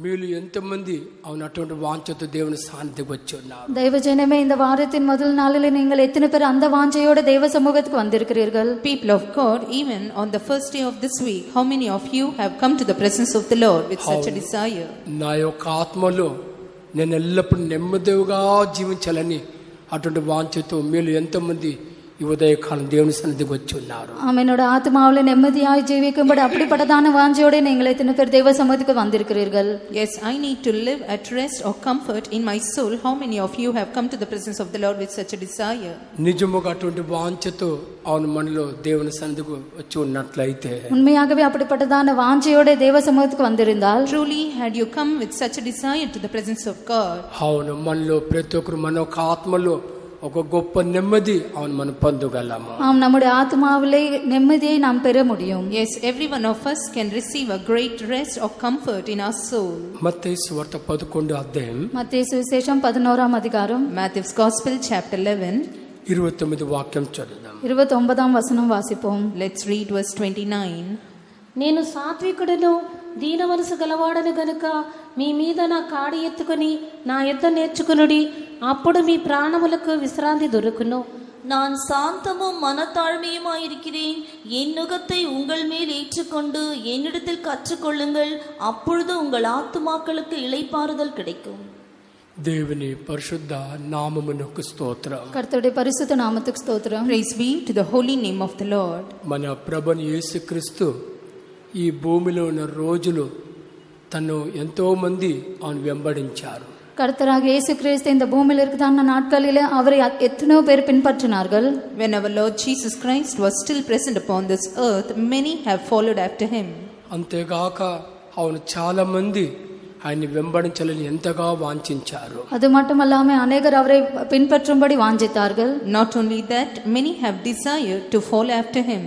మీలో ఎంతమంది అవునటువంటి వాంఛతో దేవుని సాన్నిధ్యం వచ్చి ఉన్నారు? దైవజనమే இந்த வாரத்தின் முதல் நாளிலே நீங்கள் எத்தனை பேர் அந்த வாஞ்சையோட தேவ சமூகத்துக்கு வந்திருக்கிறீர்கள்? People of God, even on the first day of this week, how many of you have come to the presence of the Lord with such a desire? నా యొక్క ఆత్మలో నేను ఎల్లప్పుడూ నెమ్మదిగా జీవించాలని అటువంటి వాంఛతో మీలో ఎంతమంది ఈ ఉదయకాలం దేవుని సన్నిధికి వచ్చి ఉన్నారు? என்னோட ஆத்மாவிலே நிம்மதியாய் ஜீவிக்கும்படி அப்படிப்பட்டதான வாஞ்சையோட நீங்கள் எத்தனை பேர் தேவ சமூகத்துக்கு வந்திருக்கிறீர்கள்? Yes, I need to live at rest or comfort in my soul. How many of you have come to the presence of the Lord with such a desire? నిజముగా అటువంటి వాంఛతో అవును మనలో దేవుని సన్నిధికి వచ్చి ఉన్నట్లయితే, உண்மையாகவே அப்படிப்பட்டதான வாஞ்சையோட தேவ சமூகத்துக்கு வந்திருந்தால், truly had you come with such a desire to the presence of God, అవును మనలో ప్రతి ఒక్కరు మన యొక్క ఆత్మలో ఒక గొప్ప నెమ్మది అవును మనం పొందగలము. நம்முடைய ஆத்மாவிலே நிம்மதியை நாம் பெற முடியும். Yes, every one of us can receive a great rest or comfort in our soul. మత్తయి సువార్త 11వ అధ్యాయం, மத்தேயு சுவிசேஷம் 11ஆம் அதிகாரம், Matthew's Gospel chapter 11, 29 వాక్యం చదువుదాం. 29ஆம் வசனம் வாசிப்போம். let's read verse 29. నేను సాత్వికుడను దీన మనసు గలవాడను గనుక మీ మీద నా కాడి ఎత్తుకొని నా యొద్ద నేర్చుకునుడి, అప్పుడు మీ ప్రాణములకు విశ్రాంతి దొరుకును. நான் சாந்தமும் மனத்தாழ்மையுமாயிருக்கிறேன், என் நுகத்தை உங்கள் மேல் ஏற்றுக்கொண்டு என்னிடத்தில் கற்றுக்கொள்ளுங்கள், அப்பொழுது உங்கள் ஆத்துமாக்களுக்கு இளைப்பாறுதல் கிடைக்கும். దేవుని పరిశుద్ధ నామమునకు స్తోత్రం. கர்த்தருடைய பரிசுத்த நாமத்துக்கு ஸ்தோத்திரம். Praise be to the holy name of the Lord. మన ప్రభువైన యేసుక్రీస్తు ఈ భూమిలో ఉన్న రోజులు తను ఎంతో మంది ఆయన వెంబడించారు. கர்த்தராகிய இயேசு கிறிஸ்து இந்த பூமியில் இருக்கிறதான நாட்களிலே அவரை எத்தனையோ பேர் பின்பற்றினார்கள். When our Lord Jesus Christ was still present upon this earth, many have followed after him. అంతేగాక అవును చాలా మంది ఆయన్ని వెంబడించాలని ఎంతగా వాంఛించారు. அது மட்டுமல்லாம அநேகர் அவரை பின்பற்றும்படி வாஞ்சித்தார்கள். Not only that, many have desired to follow after him.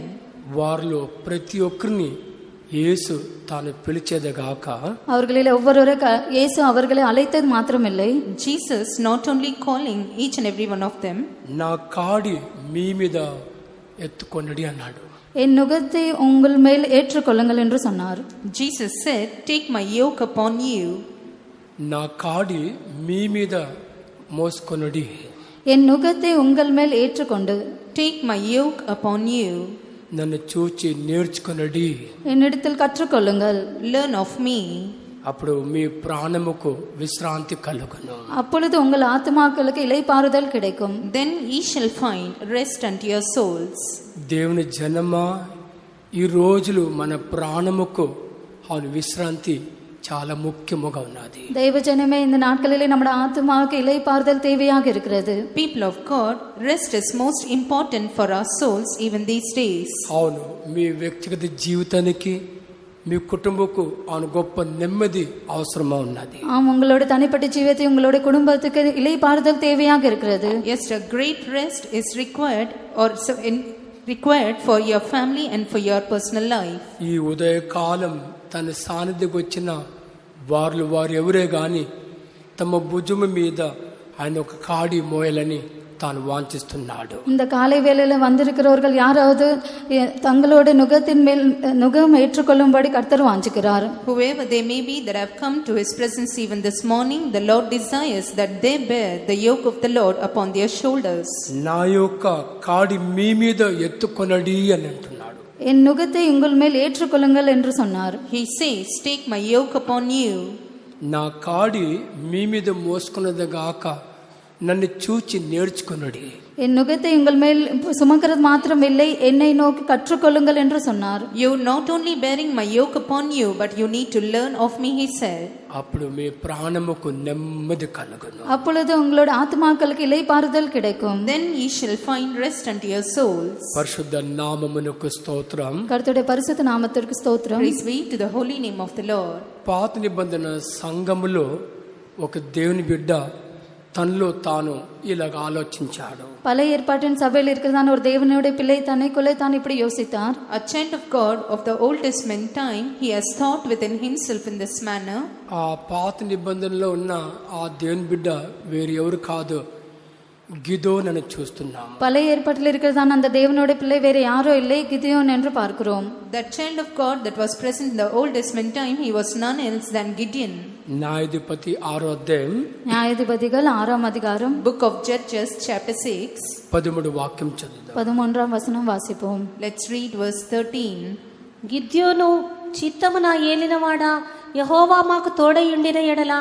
వారిలో ప్రతి ఒక్కరిని యేసు తాను పిలిచేదగాక, அவர்களில் ஒவ்வொருவரை இயேசு அவர்களை அழைத்தது மாத்திரமில்லை, Jesus not only calling each and every one of them, నా కాడి మీ మీద ఎత్తుకొనడి అన్నాడు. என் நுகத்தை உங்கள் மேல் ஏற்றுக்கொள்ளுங்கள் என்று சொன்னார். Jesus said, take my yoke upon you. నా కాడి మీ మీద మోసుకొనడి, என் நுகத்தை உங்கள் மேல் ஏற்றுக்கொண்டு, take my yoke upon you. నన్ను చూచి నేర్చుకొనడి, என்னிடத்தில் கற்றுக்கொள்ளுங்கள், learn of me. అప్పుడు మీ ప్రాణముకు విశ్రాంతి కలుగును. அப்பொழுது உங்கள் ஆத்துமாக்களுக்கு இளைப்பாறுதல் கிடைக்கும். Then ye shall find rest unto your souls. దేవుని జనమా, ఈ రోజులు మన ప్రాణముకు అవును విశ్రాంతి చాలా ముఖ్యముగా ఉన్నది. దైవజనమే இந்த நாட்களிலே நம்முடைய ஆத்துமாவுக்கு இளைப்பாறுதல் தேவையாக இருக்கிறது. People of God, rest is most important for our souls even these days. అవును, మీ వ్యక్తిగత జీవితానికి మీ కుటుంబకు అవును గొప్ప నెమ్మది అవసరమా ఉన్నది. உங்களோட தனிப்பட்ட ஜீவிதத்தை உங்களோட குடும்பத்துக்கு இளைப்பாறுதல் தேவையாக இருக்கிறது. Yes, a great rest is required required for your family and for your personal life. ఈ ఉదయకాలం తన సాన్నిధ్యం వచ్చిన వారు ఎవరే గాని తమ భుజము మీద ఆయన ఒక కాడి మోయాలని తాను వాంఛిస్తున్నాడు. இந்த காலை வேளையில வந்திருக்கிறவர்கள் யாராவது தங்களோட நுகத்தின் மேல் நுகம் ஏற்றுக்கொள்ளும்படி கர்த்தர் வாஞ்சிக்கிறார். Whoever they may be that have come to his presence even this morning, the Lord desires that they bear the yoke of the Lord upon their shoulders. నా యొక్క కాడి మీ మీద ఎత్తుకొనడి అని అంటున్నాడు. என் நுகத்தை உங்கள் மேல் ஏற்றுக்கொள்ளுங்கள் என்று சொன்னார். He says, take my yoke upon you. నా కాడి మీ మీద మోసుకున్నదిగాక నన్ను చూచి నేర్చుకొనుడి. என் நுகத்தை உங்கள் மேல் சுமக்கிறது மாத்திரமில்லை, என்னை நோக்கி கற்றுக்கொள்ளுங்கள் என்று சொன்னார். You not only bearing my yoke upon you, but you need to learn of me, he said. అప్పుడు మీ ప్రాణముకు నెమ్మది కలుగును. அப்பொழுது உங்களோட ஆத்துமாக்களுக்கு இளைப்பாறுதல் கிடைக்கும். Then ye shall find rest unto your souls. పరిశుద్ధ నామమునకు స్తోత్రం. கர்த்தருடைய பரிசுத்த நாமத்திற்கு ஸ்தோத்திரம். Praise be to the holy name of the Lord. పాత నిబంధన సంఘములో ఒక దేవుని బిడ్డ తనలో తాను ఇలాగ ఆలోచించాడు. பழைய ஏற்பாட்டின் சபையில் இருக்கிறதான ஒரு தேவனுடைய பிள்ளை தன்னைக்குள்ளே தான் இப்படி யோசித்தார். A child of God of the Old Testament time, he has thought within himself in this manner. ఆ పాత నిబంధనలో ఉన్న ఆ దేవుని బిడ్డ వేరు ఎవరు కాదు, గిదోన్ అని చూస్తున్నాము. பழைய ஏற்பாட்டில் இருக்கிறதான அந்த தேவனுடைய பிள்ளை வேறு யாரோ இல்லை, கிதியோன் என்று பார்க்கிறோம். That child of God that was present in the Old Testament time, he was none else than Gideon. న్యాయాధిపతి 6వ అధ్యాయం நியாயாதிபதிகள் 6ஆம் அதிகாரம் Book of Judges chapter 6. 13 వాక్యం చదువుదాం. 11ஆம் வசனம் வாசிப்போம். Let's read verse 13. గిద్యోను చిత్తము నా ఏలినవాడా, యెహోవా మాకు తోడయుండిన ఎడల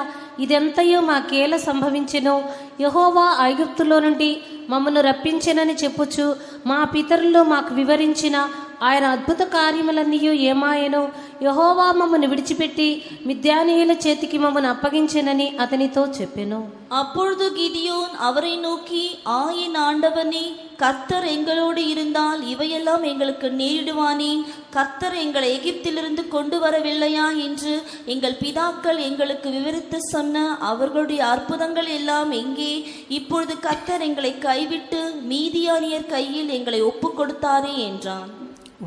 ఇదంతయు మాకేల సంభవించెను. యెహోవా ఐగుప్తులో నుండి మమ్మను రప్పించెనని చెప్పుచు మా పితరులు మాకు వివరించిన ఆయన అద్భుత కార్యములన్నీ ఏమాయను. యెహోవా మమ్మను విడిచిపెట్టి మిద్యానీయుల చేతికి మమ్మను అప్పగించెనని అతనితో చెప్పెను. அப்பொழுது கிதியோன் அவரை நோக்கி, ஆயின் ஆண்டவனே, கர்த்தர் எங்களோடு இருந்தால் இவையெல்லாம் எங்களுக்கு நேரிடுவானேன்? கர்த்தர் எங்களை எகிப்திலிருந்து கொண்டு வரவில்லையா என்று எங்கள் பிதாக்கள் எங்களுக்கு விவரித்து சொன்ன அவர்களுடைய அற்புதங்கள் எல்லாம் எங்கே? இப்பொழுது கர்த்தர் எங்களை கைவிட்டு மீதியானியர் கையில் எங்களை ஒப்பு கொடுத்தாரே என்றான்.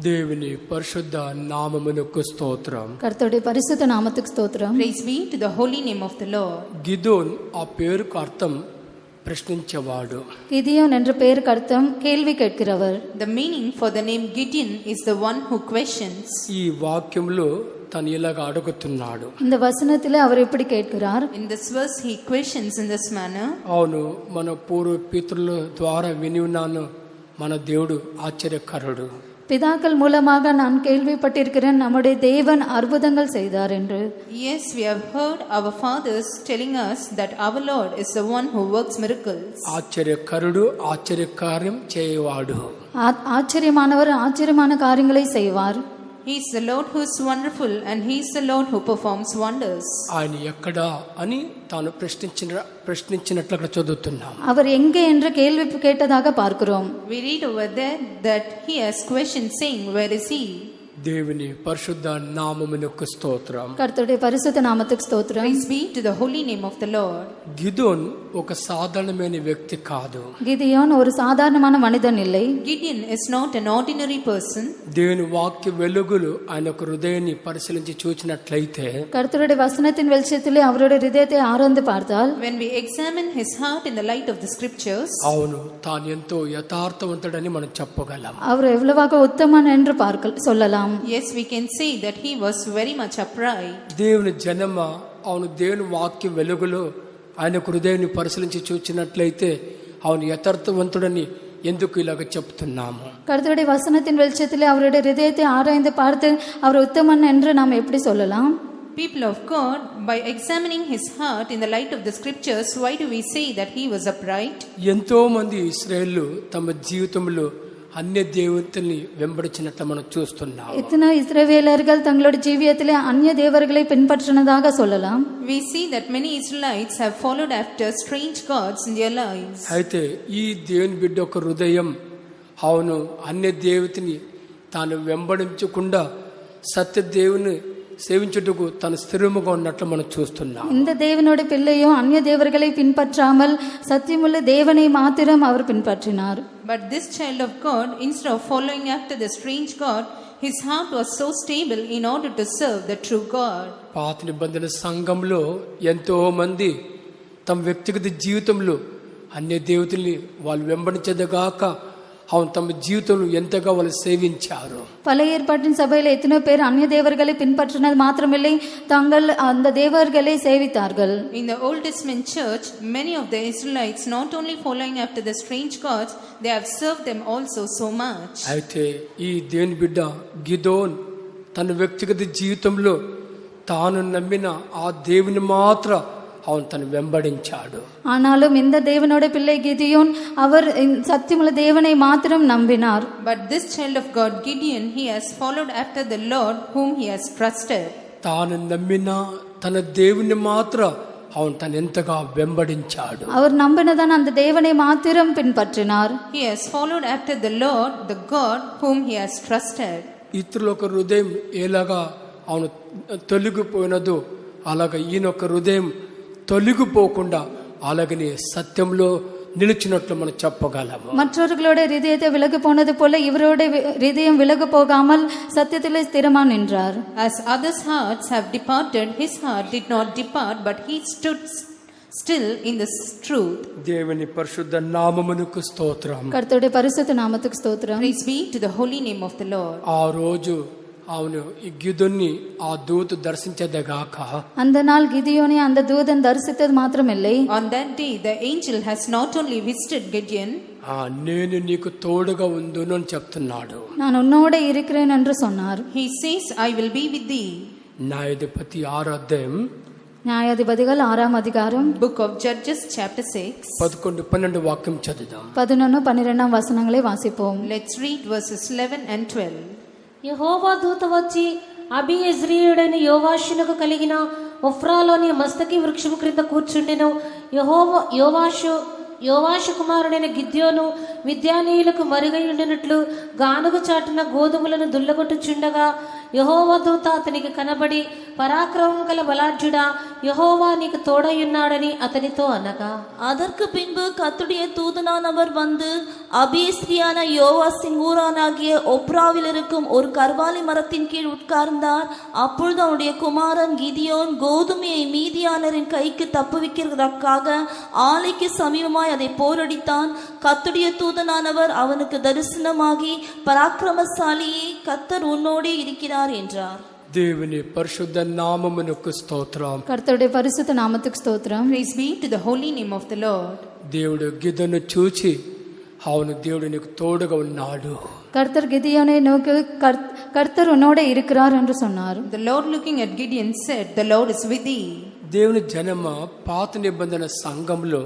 దేవుని పరిశుద్ధ నామమునకు స్తోత్రం. கர்த்தருடைய பரிசுத்த நாமத்துக்கு ஸ்தோத்திரம். Praise be to the holy name of the Lord. గిదోన్ ఆ పేరుకు అర్థం ప్రశ్నించేవాడు. கிதியோன் என்ற பெயருக்கு அர்த்தம் கேள்வி கேட்கிறவர். The meaning for the name Gideon is the one who questions. ఈ వాక్యంలో తను ఇలాగ అడుగుతున్నాడు. இந்த வசனத்திலே அவர் இப்படி கேட்கிறார். In this verse he questions in this manner. అవును, మన పూర్వ పితరుల ద్వారా విని ఉన్నాను, మన దేవుడు ఆశ్చర్యకరుడు. பிதாக்கள் மூலமாக நான் கேள்விப்பட்டிருக்கிறேன், நம்முடைய தேவன் அற்புதங்கள் செய்தார் என்று. Yes, we have heard our fathers telling us that our Lord is the one who works miracles. ఆశ్చర్యకరుడు, ఆశ్చర్యకార్యం చేయవాడు. ஆச்சரியமானவர் ஆச்சரியமான காரியங்களை செய்வார். He is the Lord who is wonderful and he is the Lord who performs wonders. ఆయన ఎక్కడా అని తాను ప్రశ్నించినట్లు అక్కడ చదువుతున్నాం. அவர் எங்கே என்று கேள்வி கேட்டதாக பார்க்கிறோம். We read over there that he has questioned saying, where is he? దేవుని పరిశుద్ధ నామమునకు స్తోత్రం. கர்த்தருடைய பரிசுத்த நாமத்துக்கு ஸ்தோத்திரம். Praise be to the holy name of the Lord. గిదోన్ ఒక సాధారణమైన వ్యక్తి కాదు. கிதியோன் ஒரு சாதாரணமான மனிதன் இல்லை. Gideon is not an ordinary person. దేవుని వాక్య వెలుగులు ఆయన హృదయాన్ని పరిశీలించి చూచినట్లయితే, கர்த்தருடைய வசனத்தின் வெளிச்சத்திலே அவருடைய இதயத்தை ஆராய்ந்து பார்த்தால், When we examine his heart in the light of the scriptures, అవును, తాను ఎంతో యథార్థవంతుడని మనం చెప్పగలం. அவர் எவ்வளவாக உத்தமன் என்று சொல்லலாம். yes, we can say that he was very much upright. దేవుని జనమ, అవును, దేవుని వాక్య వెలుగులో ఆయన హృదయాన్ని పరిశీలించి చూచినట్లయితే అవును యథార్థవంతుడని ఎందుకు ఇలాగ చెప్తున్నాము? கர்த்தருடைய வசனத்தின் வெளிச்சத்திலே அவருடைய இதயத்தை ஆராய்ந்து பார்த்து அவர் உத்தமன் என்று நாம் எப்படி சொல்லலாம்? People of God, by examining his heart in the light of the scriptures, why do we say that he was upright? ఎంతో మంది ఇశ్రాయేలు తమ జీవితంలో అన్య దేవతల్ని వెంబడించినట్లు మనం చూస్తున్నాం. இத்தனை இஸ்ரவேலர்கள் தங்களுடைய ஜீவியத்திலே அந்நிய தேவர்களை பின்பற்றினதாக சொல்லலாம். We see that many Israelites have followed after strange gods in their lives. అయితే ఈ దేవుని బిడ్డ ఒక హృదయం అవును అన్య దేవతని తాను వెంబడించకుండా సత్య దేవుని సేవించుటకు తన స్థిరముగా ఉన్నట్లు మనం చూస్తున్నాం. இந்த தேவனுடைய பிள்ளையும் அந்நிய தேவர்களை பின்பற்றாமல் சத்தியமுள்ள தேவனை மாத்திரம் அவர் பின்பற்றினார். But this child of God, instead of following after the strange god, his heart was so stable in order to serve the true God. పాత నిబంధన సంఘంలో ఎంతో మంది తమ వ్యక్తిగత జీవితంలో అన్య దేవతల్ని వాళ్ళు వెంబడించదగాక అవును తమ జీవితంలో ఎంతగా వాళ్ళు సేవించారు. பழைய ஏற்பாட்டின் சபையில் எத்தனை பேர் அந்நிய தேவர்களை பின்பற்றினது மாத்திரமில்லை, தாங்கள் அந்த தேவர்களை சேவித்தார்கள். In the Old Testament church, many of the Israelites not only following after the strange gods, they have served them also so much. అయితే ఈ దేవుని బిడ్డ గిదోన్ తన వ్యక్తిగత జీవితంలో తాను నమ్మిన ఆ దేవుని మాత్రం அவன் தன் வெம்படிச்சாడు. ஆனாலும் இந்த தேவனோட பிள்ளை கிதியோன் அவர் சத்தியமுள்ள தேவனை மாத்திரம் நம்பினார். But this child of God Gideon, he has followed after the Lord whom he has trusted. తాను నమ్మిన తన దేవుని మాత్రం அவன் தன் ఎంతగా వెంబడించాడు. அவர் நம்பினதான் அந்த தேவனை மாத்திரம் பின்பற்றினார். He has followed after the Lord, the God whom he has trusted. ఇతరుల హృదయం ఎలాగా అవును తొలగిపోయినదో అలాగ ఈయనొక హృదయం తొలగిపోకుండా అలాగనే సత్యంలో నిలిచినట్లు మనం చెప్పగలము. மற்றவர்களுடைய இதயத்தை விலகு போனது போல இவருடைய இதயம் விலகு போகாமல் சத்தியத்திலே ஸ்திரமா நின்றார். As others' hearts have departed, his heart did not depart, but he stood Still in this truth, దేవుని పరిశుద్ధ నామమునకు స్తోత్రం. கர்த்தருடைய பரிசுத்த நாமத்துக்கு ஸ்தோத்திரம். praise be to the holy name of the Lord. ఆ రోజు అవును ఈ గిదుని ఆ దూత దర్శించదగాక அந்த நாள் கிதியோனை அந்த தூதன் தரிசித்தது மாத்திரமில்லை, On that day, the angel has not only visited Gideon, నేను నీకు తోడుగా ఉందును అని చెప్తున్నాడు. நான் உன்னோட இருக்கிறேன் என்று சொன்னார். he says, I will be with thee. న్యాయాధిపతి 6వ అధ్యాయం நியாயாதிபதிகள் 6ஆம் அதிகாரம் Book of Judges chapter 6. 11-12 వాక్యం చదువుదాం. 11-12 వచనங்களை వాసిపోం. Let's read verses 11 and 12. యెహోవా దూత వచ్చి అబీయెజ్రీయుడైన యోవాషునకు కలిగిన ఒఫ్రాలోని మస్తకి వృక్షము క్రింద కూర్చుండెను. యోవాషు కుమారుడైన గిద్యోను మిద్యానీయులకు మరుగై ఉండినట్లు గానుగ చాటున గోధుమలను దుల్లగొట్టుచుండగా యెహోవా దూత అతనికి కనబడి, పరాక్రమం గల బలాఢ్యుడా, యెహోవా నీకు తోడయున్నాడని అతనితో అనగా, அதற்கு பின்பு கர்த்தருடைய தூதனானவர் வந்து அபியேஸ்ரியான யோவாசின் ஊரானாகிய ஒப்ராவில் இருக்கும் ஒரு கர்வாலி மரத்தின் கீழ் உட்கார்ந்தார். அப்பொழுது அவனுடைய குமாரன் கிதியோன் கோதுமையை மீதியானரின் கைக்கு தப்புவிக்கிறதற்காக ஆலைக்கு சமீபமாய் அதை போரடித்தான். கர்த்தருடைய தூதனானவர் அவனுக்கு தரிசனமாகி, பராக்கிரமசாலியே, கர்த்தர் உன்னோடே இருக்கிறார் என்றார். దేవుని పరిశుద్ధ నామమునకు స్తోత్రం. கர்த்தருடைய பரிசுத்த நாமத்துக்கு ஸ்தோத்திரம். Praise be to the holy name of the Lord. దేవుడు గిదను చూచి అవును దేవుడు నీకు తోడుగా ఉన్నాడు. கர்த்தர் கிதியோனை நோக்கி கர்த்தர் உன்னோட இருக்கிறார் என்று சொன்னார். The Lord looking at Gideon said, the Lord is with thee. దేవుని జనమ పాత నిబంధన సంఘంలో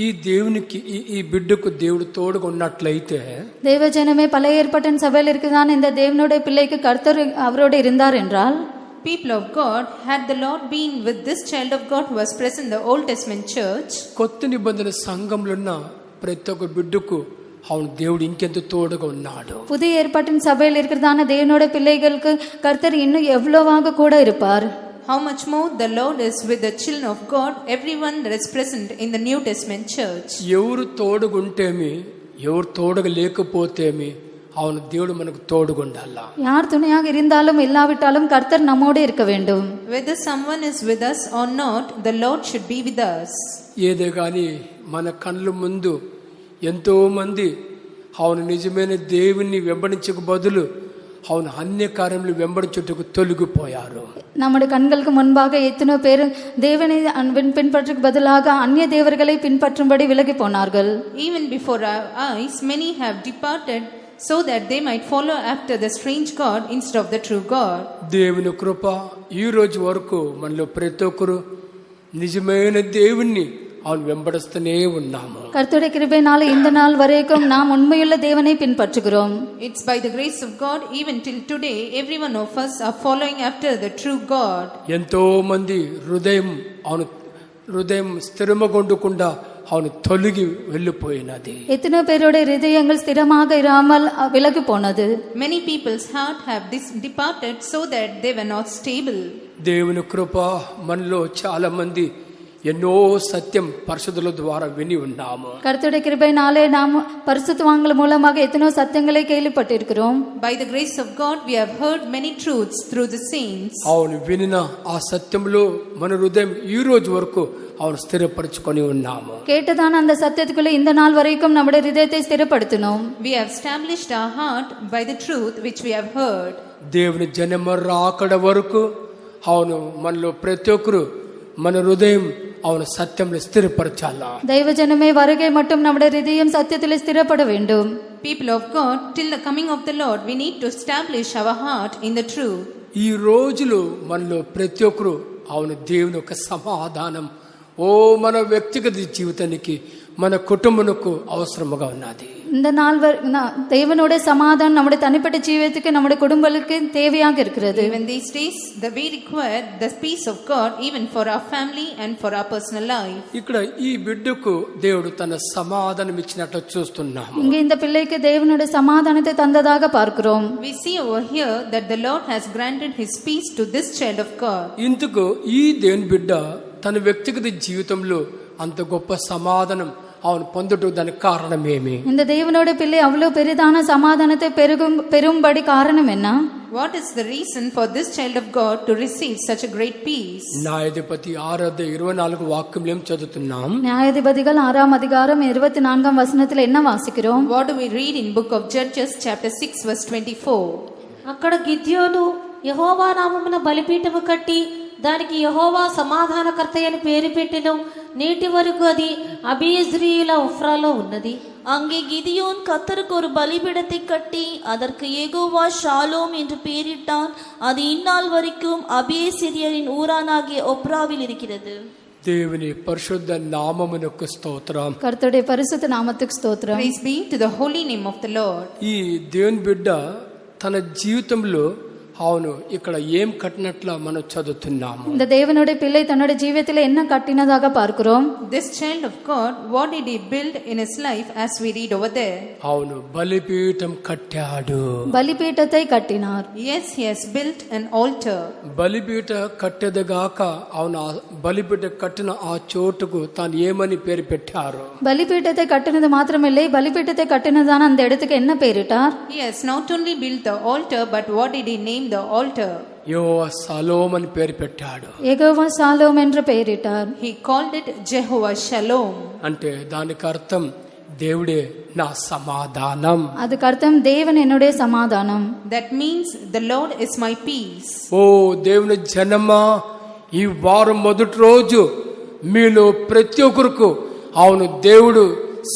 ఈ దేవునికి ఈ బిడ్డకు దేవుడు తోడుగా ఉన్నట్లయితే தேவஜனமே பழைய ஏற்பாட்டின் சபையில் இருக்குதான் இந்த தேவனுடைய பிள்ளைக்கு கர்த்தர் அவரோட இருந்தார் என்றால், People of God, had the Lord been with this child of God who was present in the Old Testament church, కొత్త నిబంధన సంఘంలో ఉన్న ప్రతి ఒక్క బిడ్డకు అవును దేవుడు ఇంకెంత తోడుగా ఉన్నాడు. புதிய ஏற்பாட்டின் சபையில் இருக்கிறதான தேவனுடைய பிள்ளைகளுக்கு கர்த்தர் இன்னும் எவ்வளவாக கூட இருப்பார். how much more the Lord is with the children of God, everyone that is present in the New Testament church. ఎవరు తోడుగుంటేమి ఎవరు తోడుగా లేకపోతేమి అవును దేవుడు మనకు తోడుగుండాలా. யார் துணையாக இருந்தாலும் இல்லாவிட்டாலும் கர்த்தர் நம்மோடு இருக்க வேண்டும். Whether someone is with us or not, the Lord should be with us. ఏదే కానీ మన కళ్ళ ముందు ఎంతో మంది అవును నిజమైన దేవుణ్ణి వెంబడించక బదులు అవును అన్య కార్యములు వెంబడించుటకు తొలగిపోయారు. நம்முடைய கண்களுக்கு முன்பாக எத்தனை பேர் தேவனை பின்பற்றுக்கு பதிலாக அந்நிய தேவர்களை பின்பற்றும்படி விலகி போனார்கள். Even before our eyes, many have departed so that they might follow after the strange God instead of the true God. దేవుని కృప ఈ రోజు వరకు మనలో ప్రతి ఒక్కరు నిజమైన దేవుణ్ణి అవును వెంబడిస్తూనే ఉన్నాము. கர்த்தருடைய கிருபையினால இந்த நாள் வரைக்கும் நாம் உண்மையுள்ள தேவனை பின்பற்றுகிறோம். It's by the grace of God, even till today, every one of us are following after the true God. ఎంతో మంది హృదయం స్థిరమగొండకుండా అవును తొలగి వెళ్ళిపోయినది. எத்தனை பேருடைய இதயங்கள் ஸ்திரமாக இராமல் விலகி போனது. Many people's heart have departed so that they were not stable. దేవుని కృప మనలో చాలా మంది ఎన్నో సత్యం పరిశుద్ధుల ద్వారా విని ఉన్నాము. கர்த்தருடைய கிருபையினாலே நாம் பரிசுத்தவான்கள் மூலமாக எத்தனை சத்தியங்களை கேள்விப்பட்டிருக்கிறோம். By the grace of God, we have heard many truths through the saints. అవును వినిన ఆ సత్యంలో మన హృదయం ఈ రోజు వరకు అవును స్థిరపరచుకొని ఉన్నాము. கேட்டதான அந்த சத்தியத்துக்குள்ள இந்த நாள் வரைக்கும் நம்முடைய இதயத்தை ஸ்திரப்படுத்தினோம். We have established our heart by the truth which we have heard. దేవుని జనమ రాకడ వరకు అవును మనలో ప్రతి ఒక్కరు మన హృదయం అవును సత్యంలో స్థిరపరచాలా. దైవజనమే வருகை மட்டும் நம்முடைய இதயம் சத்தியத்தில் ஸ்திரப்பட வேண்டும். People of God, till the coming of the Lord, we need to establish our heart in the truth. ఈ రోజులు మనలో ప్రతి ఒక్కరు అవును దేవుని యొక్క సమాధానం మన వ్యక్తిగత జీవితానికి మన కుటుంబమునకు అవసరముగా ఉన్నది. இந்த நாள் தேவனுடைய சமாதானம் நம்முடைய தனிப்பட்ட ஜீவிதத்துக்கு நம்முடைய குடும்பங்களுக்கு தேவையாக இருக்கிறது. Even these days, we require the peace of God even for our family and for our personal life. ఇక్కడ ఈ బిడ్డకు దేవుడు తన సమాధానం ఇచ్చినట్లు చూస్తున్నాము. இங்கே இந்த பிள்ளைக்கு தேவனுடைய சமாதானத்தை தந்ததாக பார்க்கிறோம். We see over here that the Lord has granted his peace to this child of God. ఇందుకు ఈ దేవుని బిడ్డ తన వ్యక్తిగత జీవితంలో అంత గొప్ప సమాధానం அவன் பொந்துட்டு దానికి కారణమేమి? இந்த தேவனோட பிள்ளை அவ்வளவு பெரிதான சமாதானத்தை பெரும்படி காரணம் என்ன? What is the reason for this child of God to receive such a great peace? న్యాయాధిపతి 6:24 వాక్యం ఏం చదువుతున్నాం? நியாயாதிபதிகள் 6ஆம் அதிகாரம் 24ஆம் வசனத்தில் என்ன வாசிக்கிறோம்? What do we read in book of Judges chapter 6 verse 24? అక్కడ గిద్యోను యెహోవా నామమున బలిపీఠము కట్టి దానికి యెహోవా సమాధానకర్త అని పేరు పెట్టెను. నేటి వరకు అది అబీయజ్రీయుల ఉఫ్రాలో ఉన్నది. அங்கே கிதியோன் கர்த்தருக்கு ஒரு பலிபீடத்தை கட்டி அதற்கு யெகோவா ஷாலோம் என்று பெயரிட்டான். அது இந்நாள் வரைக்கும் அபியேசிரியரின் ஊரானாகிய ஒப்ராவில் இருக்கிறது. దేవుని పరిశుద్ధ నామమునకు స్తోత్రం. கர்த்தருடைய பரிசுத்த நாமத்துக்கு ஸ்தோத்திரம். Praise be to the holy name of the Lord. ఈ దేవుని బిడ్డ తన జీవితంలో అవును ఇక్కడ ఏం కట్టినట్ల మనం చదువుతున్నాము. இந்த தேவனுடைய பிள்ளை தன்னுடைய ஜீவியத்தில் என்ன கட்டினதாக பார்க்கிறோம்? This child of God, what did he build in his life as we read over there? అవును బలిపీఠం కట్టాడు. பலிபீட்டத்தை கட்டினார். Yes, he has built an altar. బలిపీఠ కట్టేదిగాక అవును బలిపీఠ కట్టిన ఆ చోటుకు తాను ఏమని పేరు పెట్టారు? பலிபீட்டத்தை கட்டினது மாத்திரமில்லை, பலிபீட்டத்தை கட்டினதான அந்த இடத்துக்கு என்ன பெயரிட்டார்? He has not only built the altar, but what did he name the altar? Jehovah shalom అని పేరు పెట్టాడు. யெகோவா ஷாலோம் என்று பெயரிட்டார். He called it Jehovah Shalom. అంటే దానికి అర్థం దేవుడే నా సమాధానం. அதுக்கு அர்த்தம் தேவன் என்னுடைய சமாதானம். That means the Lord is my peace. ఓ దేవుని జనమా, ఈ వారం మొదటి రోజు మీలో ప్రతి ఒక్కరికి అవును దేవుడు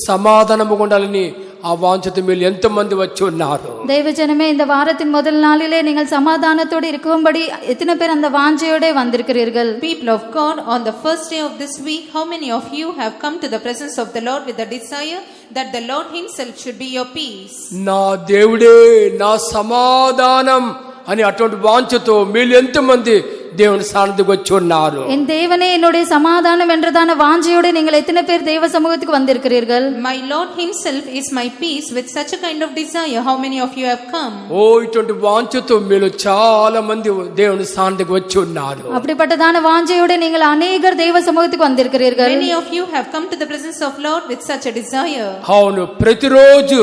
సమాధానముగా ఉండాలని ఆ వాంఛతో మీరు ఎంతమంది వచ్చి ఉన్నారు? தேவஜனமே, இந்த வாரத்தின் முதல் நாளிலே நீங்கள் சமாதானத்தோடு இருக்கும்படி எத்தனை பேர் அந்த வாஞ்சையோட வந்திருக்கிறீர்கள்? People of God, on the first day of this week, how many of you have come to the presence of the Lord with the desire that the Lord himself should be your peace? నా దేవుడే నా సమాధానం అని అటువంటి వాంఛతో మీరు ఎంతమంది దేవుని సన్నిధికి వచ్చి ఉన్నారు? என் தேவனே என்னுடைய சமாதானம் என்றதான வாஞ்சையோடு நீங்கள் எத்தனை பேர் தேவ சமூகத்துக்கு வந்திருக்கிறீர்கள்? My Lord himself is my peace. With such a kind of desire, how many of you have come? ఓ ఇటువంటి వాంఛతో మీరు చాలా మంది దేవుని సన్నిధికి వచ్చి ఉన్నారు. அப்படிப்பட்டதான வாஞ்சையோடு நீங்கள் அநேகர் தேவ சமூகத்துக்கு வந்திருக்கிறீர்கள். Many of you have come to the presence of Lord with such a desire. అవును, ప్రతిరోజు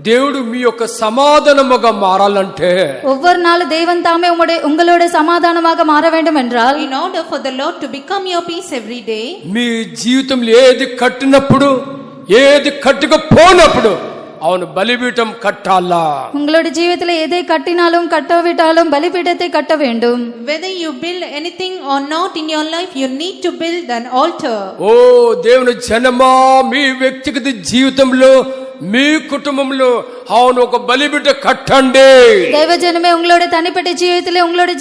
దేవుడు మీ యొక్క సమాధానముగా మారాలంటే ஒவ்வொரு நாளும் தேவன் தாமே உங்களோட சமாதானமாக மாற வேண்டும் என்றால், In order for the Lord to become your peace every day, మీ జీవితంలో ఏది కట్టినప్పుడు ఏది కట్టుకపోనప్పుడు అవును బలిపీఠం కట్టాలా? உங்களுடைய ஜீவிதத்தில் எதை கட்டினாலும் கட்டாவிட்டாலும் பலிபீடத்தை கட்ட வேண்டும். whether you build anything or not in your life, you need to build an altar. ఓ దేవుని జనమా, మీ వ్యక్తిగత జీవితంలో మీ కుటుంబంలో అవును ఒక బలిపీఠ కట్టండి. தேவஜனமே, உங்களுடைய தனிப்பட்ட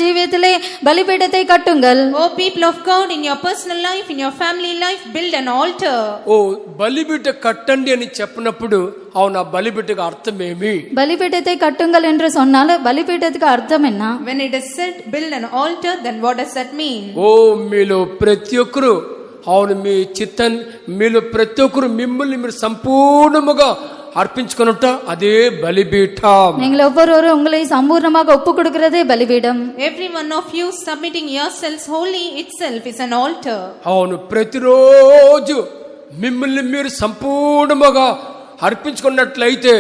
ஜீவியத்திலே பலிபீடத்தை கட்டுங்கள். Oh people of God, in your personal life, in your family life, build an altar. ఓ బలిపీఠ కట్టండి అని చెప్పినప్పుడు అవును ఆ బలిపీఠకు అర్థం ఏమి? பலிபீடத்தை கட்டுங்கள் என்று சொன்னால் பலிபீடத்துக்கு அர்த்தம் என்ன? When it is said build an altar, then what does that mean? ఓ మీలో ప్రతి ఒక్కరు అవును మీ చిత్తం మీలో ప్రతి ఒక్కరు మిమ్మల్ని మీరు సంపూర్ణముగా అర్పించుకున్నట్ట అదే బలిపీఠం. நீங்கள் ஒவ்வொருவரும் உங்களை சம்பூர்ணமாக ஒப்பு கொடுக்கிறதே பலிபீடம். Every one of you submitting yourselves wholly itself is an altar. అవును, ప్రతిరోజు మిమ్మల్ని మీరు సంపూర్ణముగా అర్పించుకున్నట్లయితే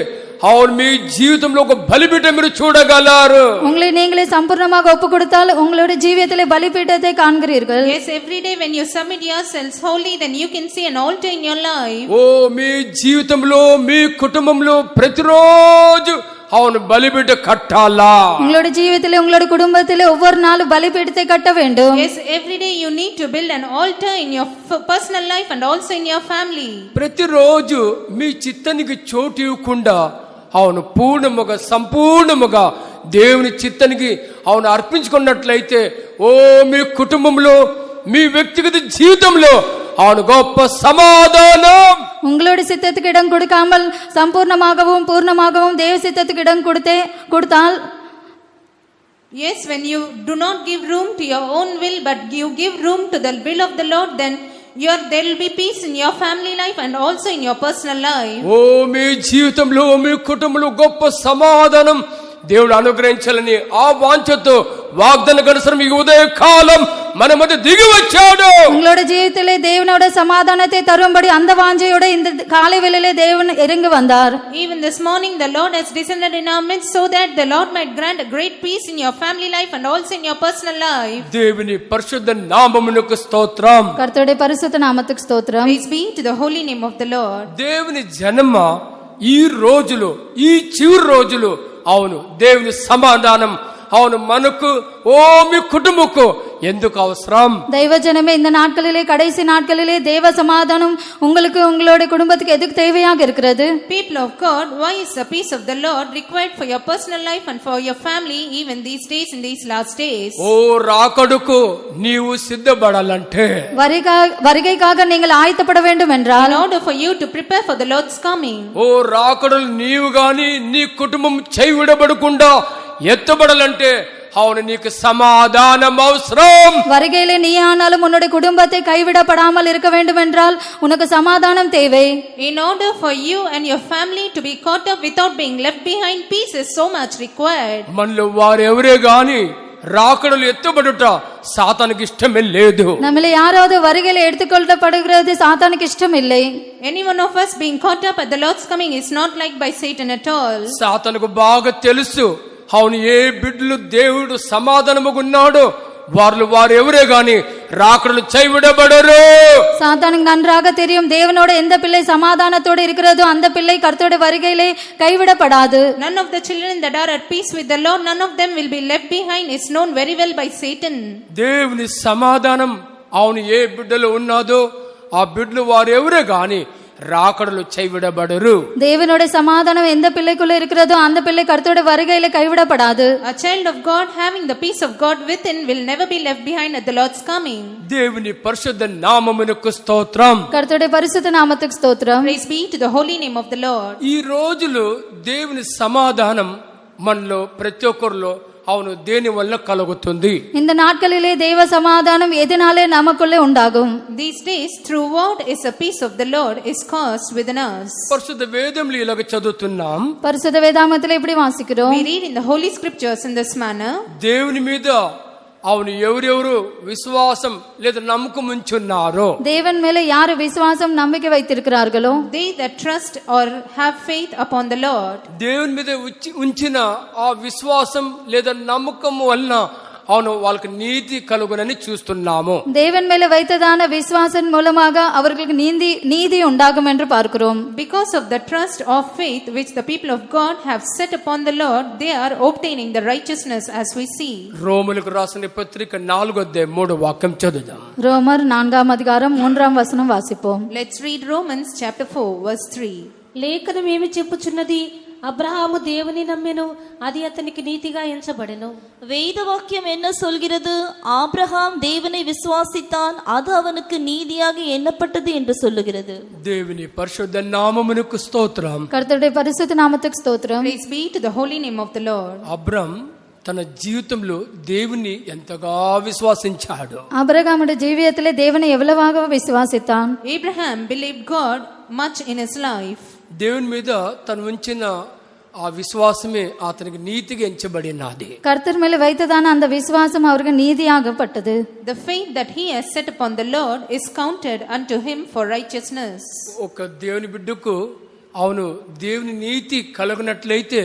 అవును మీ జీవితంలో ఒక బలిపీఠం మీరు చూడగలరు. உங்களை நீங்களே சம்பூர்ணமாக ஒப்பு கொடுத்தால் உங்களுடைய ஜீவியத்திலே பலிபீடத்தை காண்கிறீர்கள். Yes, every day when you submit yourselves wholly, then you can see an altar in your life. ఓ మీ జీవితంలో మీ కుటుంబంలో ప్రతిరోజు అవును బలిపీఠ కట్టాలా? உங்களுடைய ஜீவியத்திலே உங்களுடைய குடும்பத்திலே ஒவ்வொரு நாளும் பலிபீடத்தை கட்ட வேண்டும். Yes, every day you need to build an altar in your personal life and also in your family. ప్రతిరోజు మీ చిత్తానికి చోటు ఇవ్వకుండా అవును పూర్ణముగా సంపూర్ణముగా దేవుని చిత్తానికి అవును అర్పించుకున్నట్లయితే ఓ మీ కుటుంబంలో మీ వ్యక్తిగత జీవితంలో అవును గొప్ప సమాధానం. உங்களுடைய சித்தத்துக்கு இடம் கொடுக்காமல் சம்பூர்ணமாகவும் பூர்ணமாகவும் தேவ சித்தத்துக்கு இடம் கொடுத்தால், Yes, when you do not give room to your own will, but you give room to the will of the Lord, then there will be peace in your family life and also in your personal life. ఓ మీ జీవితంలో మీ కుటుంబంలో గొప్ప సమాధానం దేవుడు అనుగ్రహించాలని ఆ వాంఛతో వాగ్దాన అనుసారం ఈ ఉదయ కాలం మన మధ్య దిగి వచ్చాడు. உங்களோட ஜீவிதத்திலே தேவனோட சமாதானத்தை தரும்படி அந்த வாஞ்சையோட இந்த காலை வேளையிலே தேவன் இறங்கி வந்தார். Even this morning the Lord has descended in our midst so that the Lord might grant a great peace in your family life and also in your personal life. దేవుని పరిశుద్ధ నామమునకు స్తోత్రం. கர்த்தருடைய பரிசுத்த நாமத்துக்கு ஸ்தோத்திரம். Praise be to the holy name of the Lord. దేవుని జనమ ఈ రోజులు, ఈ చివరి రోజులు, అవును దేవుని సమాధానం అవును మనకు మీ కుటుంబకు ఎందుకు అవసరం? தெய்வ ஜனமே, இந்த நாட்களிலே கடைசி நாட்களிலே தேவ சமாதானம் உங்களுக்கு உங்களுடைய குடும்பத்துக்கு எதுக்கு தேவையாக இருக்கிறது? People of God, why is the peace of the Lord required for your personal life and for your family even these days, in these last days? ఓ రాకడుకు నీవు సిద్ధపడాలంటే, வருகைக்காக நீங்கள் ஆயத்தப்பட வேண்டும் என்றால், in order for you to prepare for the Lord's coming, ఓ రాకడలు నీవు గాని నీ కుటుంబం చేయి విడబడకుండా ఎత్తబడాలంటే అవును నీకు సమాధానం అవసరం. வருகையிலே நீ ஆனாலும் உன்னுடைய குடும்பத்தை கைவிடப்படாமல் இருக்க வேண்டும் என்றால் உனக்கு சமாதானம் தேவை. in order for you and your family to be caught up without being left behind, peace is so much required. మనలో వారు ఎవరే గాని రాకడలు ఎత్తబడుట సాతానుకి ఇష్టమే లేదు. நம்மள யாராவது வருகையில எடுத்துக்கொள்ளப்படுகிறது சாத்தானுக்கு இஷ்டம் இல்லை. Any one of us being caught up at the Lord's coming is not liked by Satan at all. సాతానుకు బాగా తెలుసు అవును ఏ బిడ్డలు దేవుడు సమాధానముగున్నాడో వారు ఎవరే గాని రాకడలు చేయవిడబడరు. சாத்தானுக்கு நன்றாக தெரியும் தேவனோட எந்த பிள்ளை சமாதானத்தோடு இருக்கிறதோ அந்த பிள்ளை கர்த்தருடைய வருகையிலே கைவிடப்படாது. None of the children that are at peace with the Lord, none of them will be left behind, is known very well by Satan. దేవుని సమాధానం అవును ఏ బిడ్డలు ఉన్నాదో ఆ బిడ్డలు వారు ఎవరే గాని రాకడలు చేయవిడబడరు. தேவனோட சமாதானம் எந்த பிள்ளைக்குள்ள இருக்கிறதோ அந்த பிள்ளை கர்த்தருடைய வருகையிலே கைவிடப்படாது. A child of God having the peace of God within will never be left behind at the Lord's coming. దేవుని పరిశుద్ధ నామమునకు స్తోత్రం. கர்த்தருடைய பரிசுத்த நாமத்துக்கு ஸ்தோத்திரம். Praise be to the holy name of the Lord. ఈ రోజులు దేవుని సమాధానం మనలో ప్రతి ఒక్కరిలో అవును దేని వల్ల కలుగుతుంది? இந்த நாட்களிலே தேவ சமாதானம் எதனாலே நமக்குள்ளே உண்டாகும்? These days, through what is the peace of the Lord is caused within us. పరిశుద్ధ వేదంలో ఇలాగ చదువుతున్నాం. பரிசுத்த வேதாகமத்திலே இப்படி வாசிக்கிறோம். We read in the Holy Scriptures in this manner. దేవుని మీద అవును ఎవరెవరు విశ్వాసం లేదా నమ్మకం ఉంచున్నారో, தேவன் மேலே யார் விசுவாசம் நம்பிக்கை வைத்திருக்கிறார்களோ, They that trust or have faith upon the Lord. దేవుని మీద ఉంచిన ఆ విశ్వాసం లేదా నమ్మకం వలన అవును వాళ్ళకి నీతి కలుగునని చూస్తున్నాము. தேவன் மேலே வைத்ததான விசுவாசம் மூலமாக அவர்களுக்கு நீதி உண்டாகும் என்று பார்க்கிறோம். Because of the trust of faith which the people of God have set upon the Lord, they are obtaining the righteousness as we see. రోమలకు రాసిన పత్రిక 4:3 వాక్యం చదువుదాం. ரோமர் 4ஆம் அதிகாரம் 3ஆம் வசனம் வாசிப்போம். Let's read Romans chapter 4 verse 3. లేఖనం ఏమి చెప్పుచున్నది? అబ్రహాము దేవుని నమ్మెను, అది అతనికి నీతిగా ఎంచబడెను. வேத வாக்கியம் என்ன சொல்கிறது? ஆபிரகாம் தேவனை விசுவாசித்தான், அது அவனுக்கு நீதியாக எண்ணப்பட்டது என்று சொல்லுகிறது. దేవుని పరిశుద్ధ నామమునకు స్తోత్రం. கர்த்தருடைய பரிசுத்த நாமத்துக்கு ஸ்தோத்திரம். Praise be to the holy name of the Lord. Abraham తన జీవితంలో దేవుని ఎంతగా విశ్వాసించాడు. ஆபிரகாமுடைய ஜீவியத்திலே தேவனை எவ்வளவாக விசுவாசித்தான். Abraham believed God much in his life. దేవుని మీద తను ఉంచిన ఆ విశ్వాసమే అతనికి నీతిగా ఎంచబడినది. கர்த்தர் மேலே வைத்ததான அந்த விசுவாசம் அவருக்கு நீதியாகப்பட்டது. The faith that he has set upon the Lord is counted unto him for righteousness. ఒక దేవుని బిడ్డకు అవును దేవుని నీతి కలుగునట్లయితే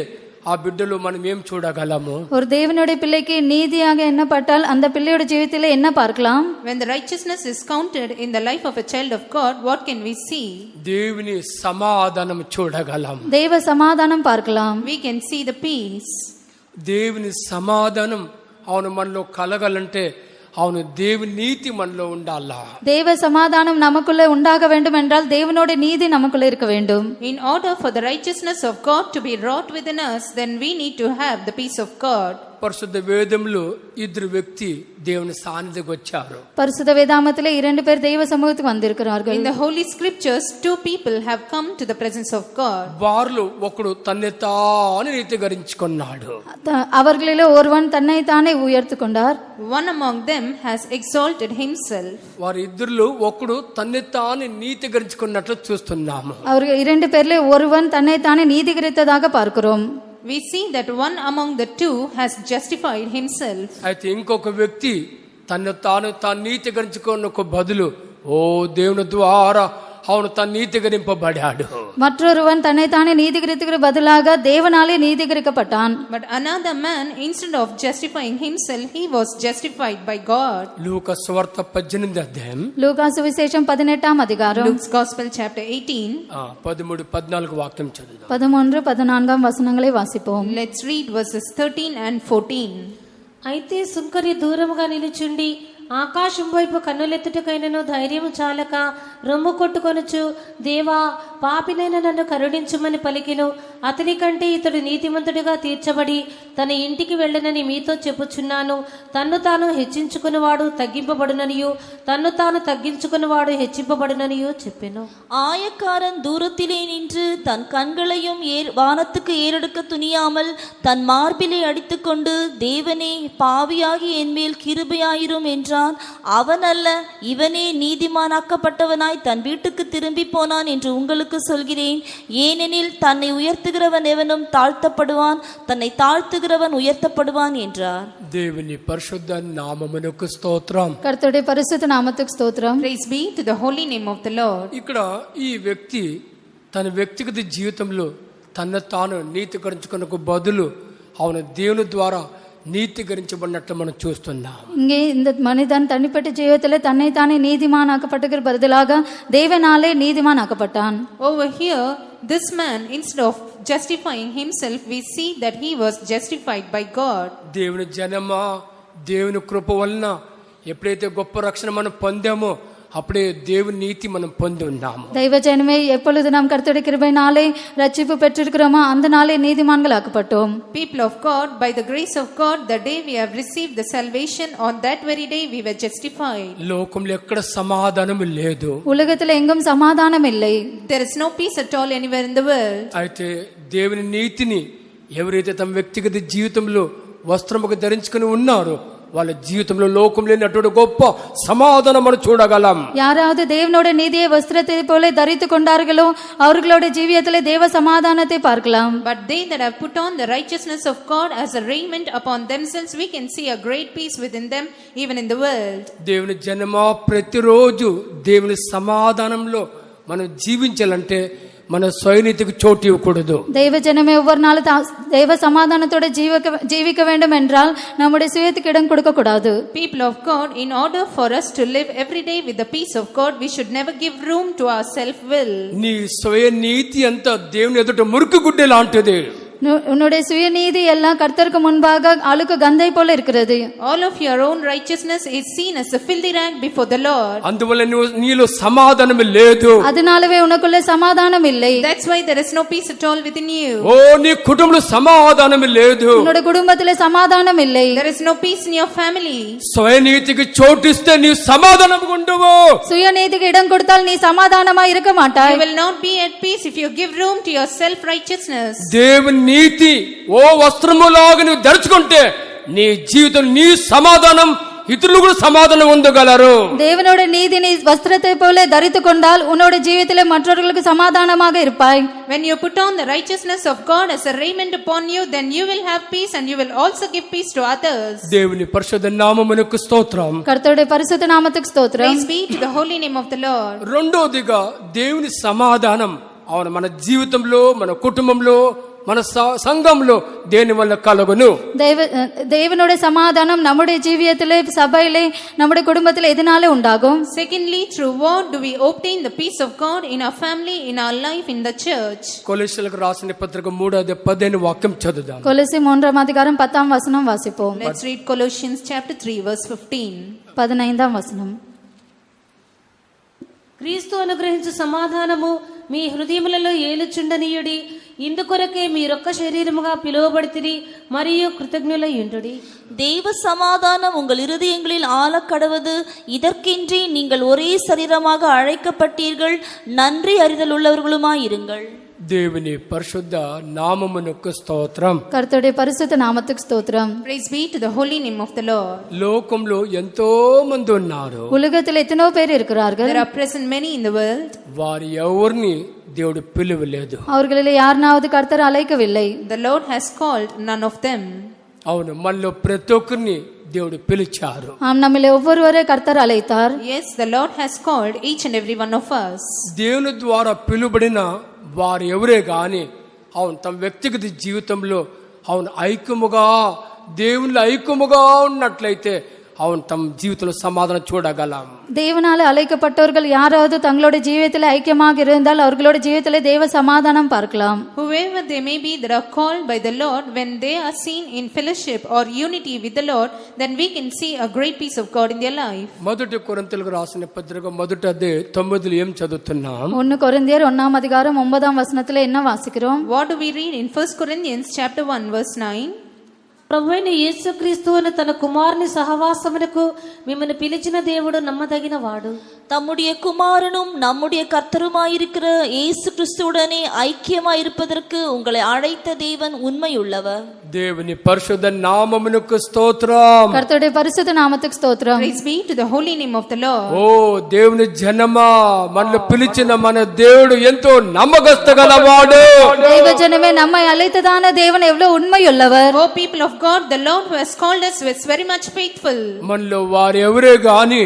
ఆ బిడ్డలో మనం ఏం చూడగలము? ஒரு தேவனுடைய பிள்ளைக்கு நீதியாக எண்ணப்பட்டால் அந்த பிள்ளையோட ஜீவிதத்திலே என்ன பார்க்கலாம்? When the righteousness is counted in the life of a child of God, what can we see? దేవుని సమాధానం చూడగలం. தேவ சமாதானம் பார்க்கலாம். We can see the peace. దేవుని సమాధానం అవును మనలో కలగాలంటే అవును దేవుని నీతి మనలో ఉండాలా. தேவ சமாதானம் நமக்குள்ளே உண்டாக வேண்டும் என்றால் தேவனோட நீதி நமக்குள்ளே இருக்க வேண்டும். In order for the righteousness of God to be wrought within us, then we need to have the peace of God. పరిశుద్ధ వేదంలో ఇద్దరు వ్యక్తి దేవుని సాన్నిధ్యంకి వచ్చారు. பரிசுத்த வேதாகமத்திலே 2 பேர் தெய்வ சமூகத்துக்கு வந்திருக்கிறார்கள். In the holy scriptures, 2 people have come to the presence of God. వారిలో ఒకడు తన్నే తాను నీతిగరించుకున్నాడు. அவர்களிலே ஒருவன் தன்னை தானே உயர்த்து கொண்டார். One among them has exalted himself. వారి ఇద్దరిలో ఒకడు తన్నే తాను నీతిగరించుకున్నట్లు చూస్తున్నాము. அவர்கள் 2 பேர்ல ஒருவன் தன்னை தானே நீதிகரித்ததாக பார்க்கிறோம். We see that one among the two has justified himself. అయితే ఇంకొక వ్యక్తి తను తాను నీతిగరించుకున్న బదులు ఓ దేవుని ద్వారా அவனு தன் நீதிகரிப்பபடாடு. மற்றொருவன் தன்னைத்தானே நீதிகரித்துக்கு பதிலாக தேவனாலே நீதிகரிக்கப்பட்டான். But another man, instead of justifying himself, he was justified by God. லூக்கா சுவார்த்த 18 அத்தியாயம். லூக்கா சுவிசேஷம் 18ஆம் அதிகாரம். Luke's Gospel chapter 18. 13 14 வாக்கியம் சொல்லுது. 13 14ஆம் வசனங்களை வாசிப்போம். Let's read verses 13 and 14. అయితే సుంకరి దూరముగా నిలుచుండి ఆకాశం వైపు కన్నులెత్తుటకైనను ధైర్యము చాలక రొమ్ము కొట్టుకొనుచు, దేవా పాపినైన నన్ను కరుణించుమని పలికెను. అతని కంటే ఇతడు నీతిమంతుడిగా తీర్చబడి తన ఇంటికి వెళ్ళనని మీతో చెప్పుచున్నాను. తన్ను తాను హెచ్చించుకున్నవాడు తగ్గింపబడుననియు, తన్ను తాను తగ్గించుకున్నవాడు హెచ్చింపబడుననియు చెప్పెను. ஆயக்காரன் தூரத்திலே நின்று தன் கண்களையும் வானத்துக்கு ஏறெடுக்க துணியாமல் தன் மார்பிலை அடித்துக்கொண்டு, தேவனே பாவியாகி என்மேல் கிருபையாயிரும் என்றான். அவன் அல்ல, இவனே நீதிமானாக்கப்பட்டவனாய் தன் வீட்டுக்கு திரும்பி போனான் என்று உங்களுக்கு சொல்கிறேன். ஏனெனில் தன்னை உயர்த்துகிறவன் எவனும் தாழ்த்தப்படுவான், தன்னை தாழ்த்துகிறவன் உயர்த்தப்படுவான் என்றார். தேவனி பரிசுத்த நாமமுனக்கு ஸ்தோத்திரம். கர்த்தருடைய பரிசுத்த நாமத்துக்கு ஸ்தோத்திரம். Praise be to the holy name of the Lord. ఇక్కడ ఈ వ్యక్తి తన వ్యక్తిగత జీవితంలో తన తాను నీతికరించుకున్నకు బదులు அவன దేవుని ద్వారా நீதிகரிக்கப்பட்டట్లు మనం చూస్తున్నాం. இங்கே இந்த மனிதன் தனிப்பட்ட ஜீவிதத்தில் தன்னைத்தானே நீதிமானாக்கப்பட்ட பதிலாக தேவனாலே நீதிமானாக்கப்பட்டான். Over here, this man, instead of justifying himself, we see that he was justified by God. దేవుని జనమా, దేవుని కృప వలన ఎప్పుడైతే గొప్ప రక్షణ మనం పొందామో அப்படியே தேவன் நீதி మనం పొంది ఉన్నాము. దైవ జనమే, எப்பொழுது நாம் கர்த்தருடைய கிருபையினாலே ரட்சிப்பு பெற்றிருக்கிறோமோ அந்த நாளே நீதிமான்களாக்கப்பட்டோம். People of God, by the grace of God, the day we have received the salvation, on that very day we were justified. లోకంలో ఎక్కడ సమాధానం లేదు. உலகத்தில் எங்கும் சமாதானம் இல்லை. There is no peace at all anywhere in the world. అయితే దేవుని నీతిని ఎవరైతే తమ వ్యక్తిగత జీవితంలో వస్త్రముగా ధరించుకుని ఉన్నారో వాళ్ళ జీవితంలో లోకం లేనటువంటి గొప్ప సమాధానం మనం చూడగలం. யாராவது தேவனோட நீதியை வஸ்திரத்தை போல தரித்து கொண்டார்களோ அவர்களோட ஜீவியத்திலே தேவ சமாதானத்தை பார்க்கலாம். But they that have put on the righteousness of God as a raiment upon themselves, we can see a great peace within them, even in the world. దేవుని జనమా, ప్రతిరోజు దేవుని సమాధానంలో మనం జీవించాలంటే మన స్వయనీతికి చోటు ఇవ్వకూడదు. தெய்வ ஜனமே, ஒவ்வொரு நாளும் தெய்வ சமாதானத்தோட ஜீவிக்க வேண்டும் என்றால் நம்முடைய சுயத்துக்கு இடம் கொடுக்க கூடாது. People of God, in order for us to live every day with the peace of God, we should never give room to our self will. నీ స్వయనీతి అంతా దేవుని ఎదుట మురికి గుడ్డ లాంటిది. உன்னுடைய சுயநீதி எல்லாம் கர்த்தருக்கு முன்பாக அழுக்கு கந்தை போல இருக்கிறது. All of your own righteousness is seen as a filthy rag before the Lord. అందువల్ల నీలో సమాధానం లేదు. அதனாலவே உனக்குள்ள சமாதானம் இல்லை. That's why there is no peace at all within you. ఓ నీ కుటుంబంలో సమాధానం లేదు. உன்னோட குடும்பத்திலே சமாதானம் இல்லை. There is no peace in your family. స్వయనీతికి చోటిస్తే నీ సమాధానంగా ఉండవు. சுயநீதிக்கு இடம் கொடுத்தால் நீ சமாதானமா இருக்க மாட்டாய். You will not be at peace if you give room to your self righteousness. దేవుని నీతి ఓ వస్త్రములాగా నువ్వు ధరించుకుంటే నీ జీవితం, నీ సమాధానం ఇతరులు కూడా సమాధానం ఉండగలరు. தேவனோட நீதி நீ வஸ்திரத்தை போல தரித்து கொண்டால் உன்னோட ஜீவிதத்திலே மற்றவர்களுக்கு சமாதானமாக இருப்பாய். When you put on the righteousness of God as a raiment upon you, then you will have peace and you will also give peace to others. దేవుని పరిశుద్ధ నామమునకు స్తోత్రం. கர்த்தருடைய பரிசுத்த நாமத்துக்கு ஸ்தோத்திரம். Praise be to the holy name of the Lord. రెండోదిగా దేవుని సమాధానం అవును మన జీవితంలో, మన కుటుంబంలో, మన సంఘంలో దేని వల్ల కలుగును. தேவனுடைய சமாதானம் நம்முடைய ஜீவியத்திலே, சபையிலே, நம்முடைய குடும்பத்திலே எதனாலே உண்டாகும்? Secondly, through what do we obtain the peace of God in our family, in our life, in the church? కొలొస్సీయులకు రాసిన పత్రిక 3:15 వాక్యం చదువుదాం. கொலோசி 3ஆம் அதிகாரம் 10ஆம் வசனம் வாசிப்போம். Let's read Colossians chapter 3 verse 15. 15ஆம் వచనం. క్రీస్తు అనుగ్రహించు సమాధానము మీ హృదయములలో ఏలుచుండనీయుడి. ఇందుకొరకే మీరొక్క శరీరముగా పిలువబడితిరి మరియు కృతజ్ఞులయ్యుండుడి. தெய்வ சமாதானம் உங்கள் இருதயங்களில் ஆளக்கடவது. இதற்கின்றி நீங்கள் ஒரே சரீரமாக அழைக்கப்பட்டீர்கள். நன்றி அறிதல் உள்ளவர்களுமாயிருங்கள். దేవుని పరిశుద్ధ నామమునకు స్తోత్రం. கர்த்தருடைய பரிசுத்த நாமத்துக்கு ஸ்தோத்திரம். Praise be to the holy name of the Lord. లోకంలో ఎంతో మంది ఉన్నారు. உலகத்தில் எத்தனையோ பேர் இருக்கிறார்கள். There are present many in the world. వారి ఎవరిని దేవుడు పిలువలేదు. அவர்களிலே யாருனாவது கர்த்தர் அழைக்கவில்லை. The Lord has called none of them. అవును, మనలో ప్రతి ఒక్కరిని దేవుడు పిలిచారు. ஆம், நம்மிலே ஒவ்வொருவரை கர்த்தர் அழைத்தார். Yes, the Lord has called each and every one of us. దేవుని ద్వారా పిలువబడిన వారు ఎవరే గాని అవును తమ వ్యక్తిగత జీవితంలో అవును ఐక్యముగా దేవునిలో ఐక్యముగా ఉన్నట్లయితే అవును తమ జీవితంలో సమాధానం చూడగలం. தேவனால அழைக்கப்பட்டவர்கள் யாராவது தங்களுடைய ஜீவியத்தில் ஐக்கியமாக இருந்தால் அவர்களோட ஜீவியத்திலே தேவ சமாதானம் பார்க்கலாம். Whoever they may be that are called by the Lord, when they are seen in fellowship or unity with the Lord, then we can see a great peace of God in their life. మొదటి కొరింథీయులకు రాసిన పత్రిక మొదటి అధ్యాయం 9లో ఏం చదువుతున్నాం? 1 கொரிந்தியர் 1ஆம் அதிகாரம் 9ஆம் வசனத்திலே என்ன வாசிக்கிறோம்? What do we read in 1 Corinthians chapter 1 verse 9? ప్రభువైన యేసుక్రీస్తు అని తన కుమారుని సహవాసమునకు మిమ్మల్ని పిలిచిన దేవుడు నమ్మదగిన వాడు. தம்முடைய குமாரனும் நம்முடைய கர்த்தருமாயிருக்கிற இயேசு கிறிஸ்துவுடனே ஐக்கியமாயிருப்பதற்கு உங்களை அழைத்த தேவன் உண்மையுள்ளவர். దేవుని పరిశుద్ధ నామమునకు స్తోత్రం. கர்த்தருடைய பரிசுத்த நாமத்துக்கு ஸ்தோத்திரம். Praise be to the holy name of the Lord. ఓ దేవుని జనమా, మనల్ని పిలిచిన మన దేవుడు ఎంతో నమ్మకస్తగలవాడు. தெய்வ ஜனமே, நம்மை அழைத்ததான தேவன் எவ்வளவு உண்மையுள்ளவர். O people of God, the Lord who has called us is very much faithful. మనలో వారు ఎవరే గాని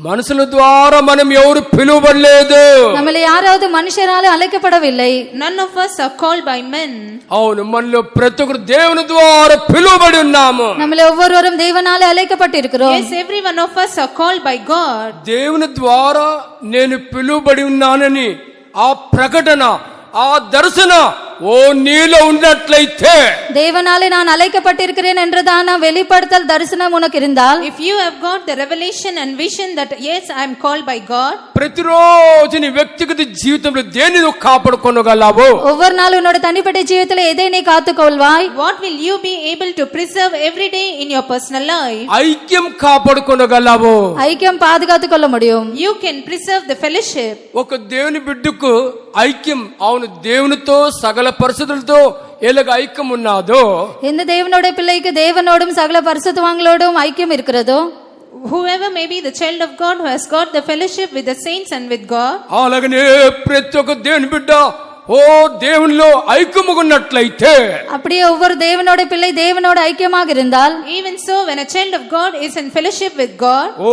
మనుషుల ద్వారా మనం ఎవరు పిలువబడలేదు. நம்மள யாராவது மனுஷரால அழைக்கப்படவில்லை. None of us are called by men. అవును, మనలో ప్రతి ఒక్కరు దేవుని ద్వారా పిలువబడి ఉన్నాము. நம்மள ஒவ்வொருவரும் தேவனால அழைக்கப்பட்டிருக்கிறோம். Yes, every one of us are called by God. దేవుని ద్వారా నేను పిలువబడి ఉన్నానని ఆ ప్రకటన, ఆ దర్శన ఓ నీలో ఉన్నట్లయితే, தேவனாலே நான் அழைக்கப்பட்டிருக்கிறேன் என்றதான வெளிப்படுத்தல் தரிசனம் உனக்கு இருந்தால், If you have got the revelation and vision that yes, I am called by God, ప్రతిరోజు నీ వ్యక్తిగత జీవితంలో దేన్ని నువ్వు కాపాడుకోగలవు? ஒவ்வொரு நாள் உன்னோட தனிப்பட்ட ஜீவிதத்துல எதை நீ காத்துக்கொள்வாய்? what will you be able to preserve every day in your personal life? ఐక్యం కాపాడుకోగలవు. ஐக்கியம் பாதுகாத்துக் கொள்ள முடியும். You can preserve the fellowship. ఒక దేవుని బిడ్డకు ఐక్యం, అవును దేవునితో సకల పరిస్థితులతో ఎలాగ ఐక్యం ఉన్నాదో, எந்த தேவனோட பிள்ளைக்கு தேவனோடும் சகல பரிசுத்தவான்களோடும் ஐக்கியம் இருக்கிறதோ, Whoever may be the child of God who has got the fellowship with the saints and with God, అలాగనే ప్రతి ఒక్క దేవుని బిడ్డ ఓ దేవునిలో ఐక్యమున్నట్లయితే, அப்படியே ஒவ்வொரு தேவனோட பிள்ளை தேவனோட ஐக்கியமாக இருந்தால், even so when a child of God is in fellowship with God, ఓ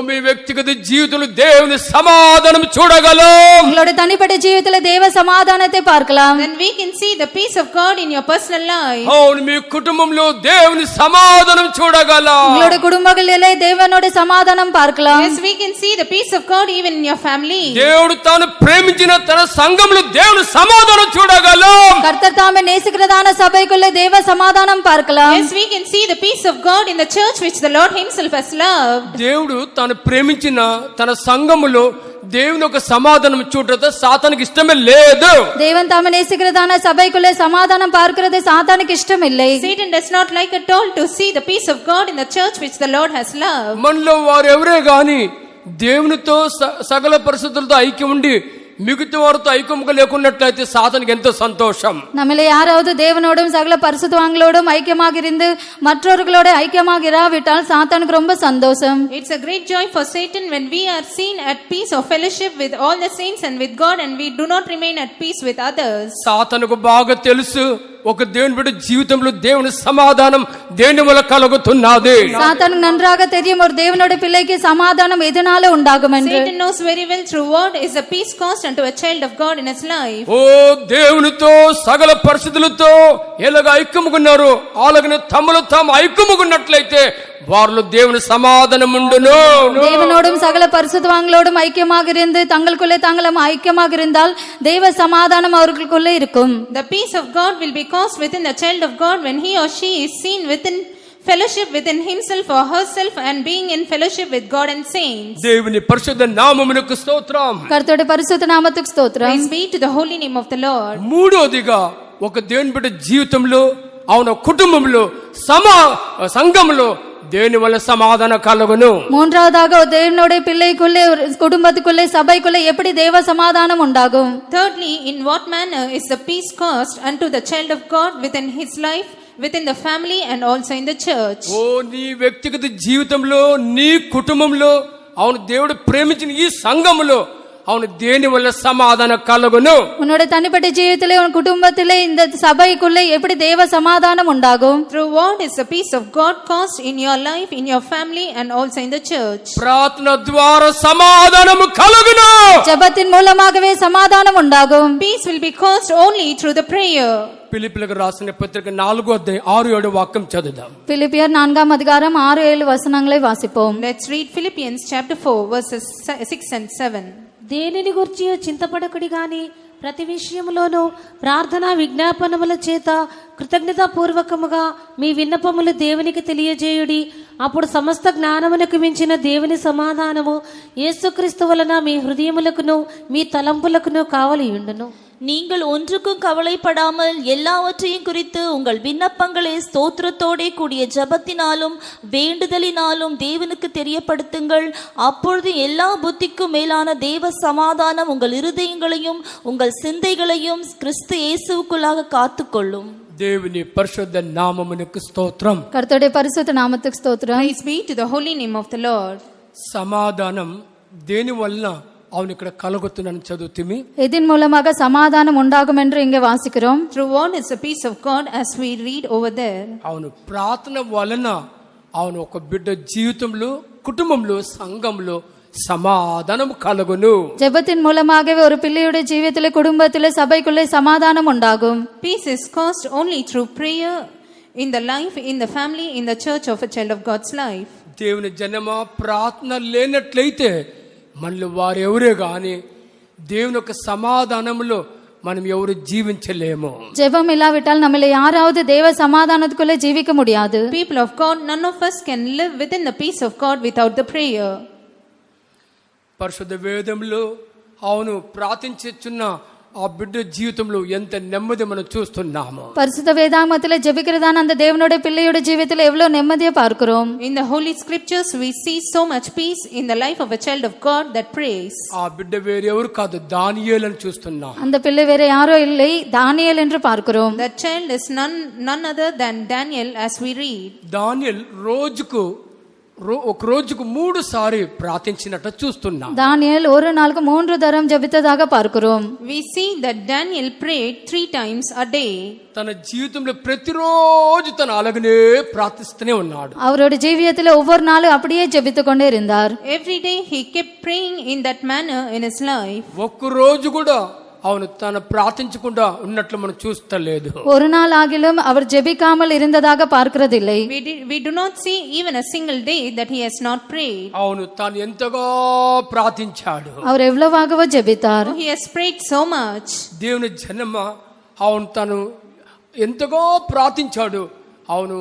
మీ వ్యక్తిగత జీవితంలో దేవుని సమాధానం చూడగలం. உங்களோட தனிப்பட்ட ஜீவிதத்துல தேவ சமாதானத்தை பார்க்கலாம். then we can see the peace of God in your personal life. అవును, మీ కుటుంబంలో దేవుని సమాధానం చూడగలం. உங்களோட குடும்பங்களிலே தேவனோட சமாதானம் பார்க்கலாம். Yes, we can see the peace of God even in your family. దేవుడు తాను ప్రేమించిన తన సంఘంలో దేవుని సమాధానం చూడగలం. கர்த்தர் தாமே நேசிக்கிறதான சபைக்குள்ளே தேவ சமாதானம் பார்க்கலாம். Yes, we can see the peace of God in the church which the Lord himself has loved. దేవుడు తాను ప్రేమించిన తన సంఘములో దేవుని ఒక సమాధానం చూడటం సాతానికి ఇష్టమే లేదు. தேவன் தாமே நேசிக்கிறதான சபைக்குள்ளே சமாதானம் பார்க்கிறது சாத்தானுக்கு இஷ்டம் இல்லை. Satan does not like at all to see the peace of God in the church which the Lord has loved. మనలో వారు ఎవరే గాని దేవునితో సకల పరిస్థితులతో ఐక్యం ఉండి మిగతా వారితో ఐక్యంగా లేకున్నట్లయితే సాతానికి ఎంతో సంతోషం. நம்மள யாராவது தேவனோடும் சகல பரிசுத்தவான்களோடும் ஐக்கியமாக இருந்து மற்றவர்களோட ஐக்கியமாக இராவிட்டால் சாத்தானுக்கு ரொம்ப சந்தோஷம். It's a great joy for Satan when we are seen at peace or fellowship with all the saints and with God, and we do not remain at peace with others. సాతానుకు బాగా తెలుసు ఒక దేవుని బిడ్డ జీవితంలో దేవుని సమాధానం దేని వల్ల కలుగుతున్నది. சாத்தானுக்கு நன்றாக தெரியும் ஒரு தேவனோட பிள்ளைக்கு சமாதானம் எதனால உண்டாகும் என்று. Satan knows very well through what is a peace caused unto a child of God in his life. ఓ దేవునితో సకల పరిస్థితులతో ఎలాగ ఐక్యముకున్నారు అలాగనే తమలో తాము ఐక్యముకున్నట్లయితే వారిలో దేవుని సమాధానం ఉండును. தேவனோடும் சகல பரிசுத்தவான்களோடும் ஐக்கியமாக இருந்து தங்களுக்குள்ளே தாங்களும் ஐக்கியமாக இருந்தால் தேவ சமாதானம் அவர்களுக்குள்ளே இருக்கும். The peace of God will be caused within the child of God when he or she is seen within fellowship within himself or herself and being in fellowship with God and saints. దేవుని పరిశుద్ధ నామమునకు స్తోత్రం. கர்த்தருடைய பரிசுத்த நாமத்துக்கு ஸ்தோத்திரம். Praise be to the holy name of the Lord. మూడోదిగా ఒక దేవుని బిడ్డ జీవితంలో అవున కుటుంబంలో సంఘంలో దేని వల్ల సమాధాన కలుగును. மூன்றாவதாக ஒரு தேவனுடைய பிள்ளைக்குள்ளே ஒரு குடும்பத்துக்குள்ளே சபைக்குள்ளே எப்படி தேவ சமாதானம் உண்டாகும்? Thirdly, in what manner is the peace caused unto the child of God within his life, within the family and also in the church? ఓ నీ వ్యక్తిగత జీవితంలో నీ కుటుంబంలో అవును దేవుడు ప్రేమించిన ఈ సంఘములో அவனு தேனி వల్ల సమాధానం కలుగును. உன்னுடைய தனிப்பட்ட ஜீவிதத்திலே உன் குடும்பத்திலே இந்த சபைக்குள்ளே எப்படி தேவ சமாதானம் உண்டாகும்? Through what is the peace of God caused in your life, in your family and also in the church? ప్రార్థన ద్వారా సమాధానము కలుగును. ஜெபத்தின் மூலமாகவே சமாதானம் உண்டாகும். Peace will be caused only through the prayer. ఫిలిప్పీయులకు రాసిన పత్రిక 4:6-7 వాక్యం చదువుదాం. பிலிப்பியர் 4ஆம் அதிகாரம் 6-7 వచనங்களை வாசிப்போம். Let's read Philippians chapter 4 verses 6 and 7. దేనిని గురించి చింతపడకుడి గాని ప్రతి విషయములోనూ ప్రార్థనా విజ్ఞాపనముల చేత కృతజ్ఞతాపూర్వకముగా మీ విన్నపములు దేవునికి తెలియజేయుడి. అప్పుడు సమస్త జ్ఞానమునకు మించిన దేవుని సమాధానము యేసుక్రీస్తు వలన మీ హృదయములకును మీ తలంపులకును కావలియుండును. நீங்கள் ஒன்றுக்கும் கவலைப்படாமல் எல்லாவற்றையும் குறித்து உங்கள் விண்ணப்பங்களை ஸ்தோத்திரத்தோடே கூடிய ஜபத்தினாலும் வேண்டுதலினாலும் தேவனுக்கு தெரியப்படுத்துங்கள். அப்பொழுது எல்லா புத்திக்கும் மேலான தேவ சமாதானம் உங்கள் இருதயங்களையும் உங்கள் சிந்தைகளையும் கிறிஸ்து இயேசுவுக்குள்ளாக காத்துக்கொள்ளும். దేవుని పరిశుద్ధ నామమునకు స్తోత్రం. கர்த்தருடைய பரிசுத்த நாமத்துக்கு ஸ்தோத்திரம். Praise be to the holy name of the Lord. సమాధానం దేని వలన அவன் ఇక్కడ కలుగుతుందని చదువుతిమి. இதன் மூலமாக சமாதானம் உண்டாகும் என்று இங்கே வாசிக்கிறோம். Through what is the peace of God as we read over there? அவను ప్రార్థన వలన அவன் ఒక బిడ్డ జీవితంలో కుటుంబంలో సంఘంలో సమాధానం కలుగును. ஜெபத்தின் மூலமாகவே ஒரு பிள்ளையுடைய ஜீவிதத்திலே குடும்பத்திலே சபைக்குள்ளே சமாதானம் உண்டாகும். Peace is caused only through prayer in the life, in the family, in the church of a child of God's life. దేవుని జనమా ప్రార్థన లేనట్లయితే మనలో వారెవరే గాని దేవుని యొక్క సమాధానంలో మనం ఎవరు జీవించలేము. ஜெபம் இல்லாவிட்டால் நம்மள யாராவது தேவ சமாதானத்துக்குள்ளே ஜீவிக்க முடியாது. People of God, none of us can live within the peace of God without the prayer. పరిశుద్ధ వేదంలో అవును ప్రార్థించుచున్న ఆ బిడ్డ జీవితంలో ఎంత నెమ్మది మనం చూస్తున్నాము. பரிசுத்த வேதாகமத்திலே ஜெபிக்கிறதான அந்த தேவனுடைய பிள்ளையோட ஜீவிதத்திலே எவ்வளவு நிம்மதியை பார்க்கிறோம். In the holy scriptures we see so much peace in the life of a child of God that prays. ఆ బిడ్డ వేరెవరు కాదు, దానియేలు అని చూస్తున్నాం. அந்த பிள்ளை வேற யாரோ இல்லை, தானியேல் என்று பார்க்கிறோம். That child is none other than Daniel as we read. దానియేలు ఒక రోజుకు 3 సారి ప్రార్థించినట్టు చూస్తున్నాం. தானியேல் ஒரு நாளுக்கு 3 தரம் ஜெபித்ததாக பார்க்கிறோம். We see that Daniel prayed 3 times a day. తన జీవితంలో ప్రతిరోజు తన అలాగనే ప్రార్థిస్తూనే ఉన్నాడు. அவருடைய ஜீவியத்திலே ஒவ்வொரு நாளும் அப்படியே ஜெபித்துக் கொண்டே இருந்தார். Every day he kept praying in that manner in his life. ఒక్క రోజు కూడా அவனு தன்னை ప్రార్థించకుండా ఉన్నట్లు మనం చూస్తలేదు. ஒரு நாள் ஆகிலும் அவர் ஜெபிக்காமல் இருந்ததாக பார்க்கிறதில்லை. We do not see even a single day that he has not prayed. அவனு தான் ఎంతగా ప్రార్థించాడు. அவர் எவ்வளவாகவோ ஜெபித்தார். He has prayed so much. దేవుని జనమ అవును తను ఎంతగా ప్రార్థించాడు. అవును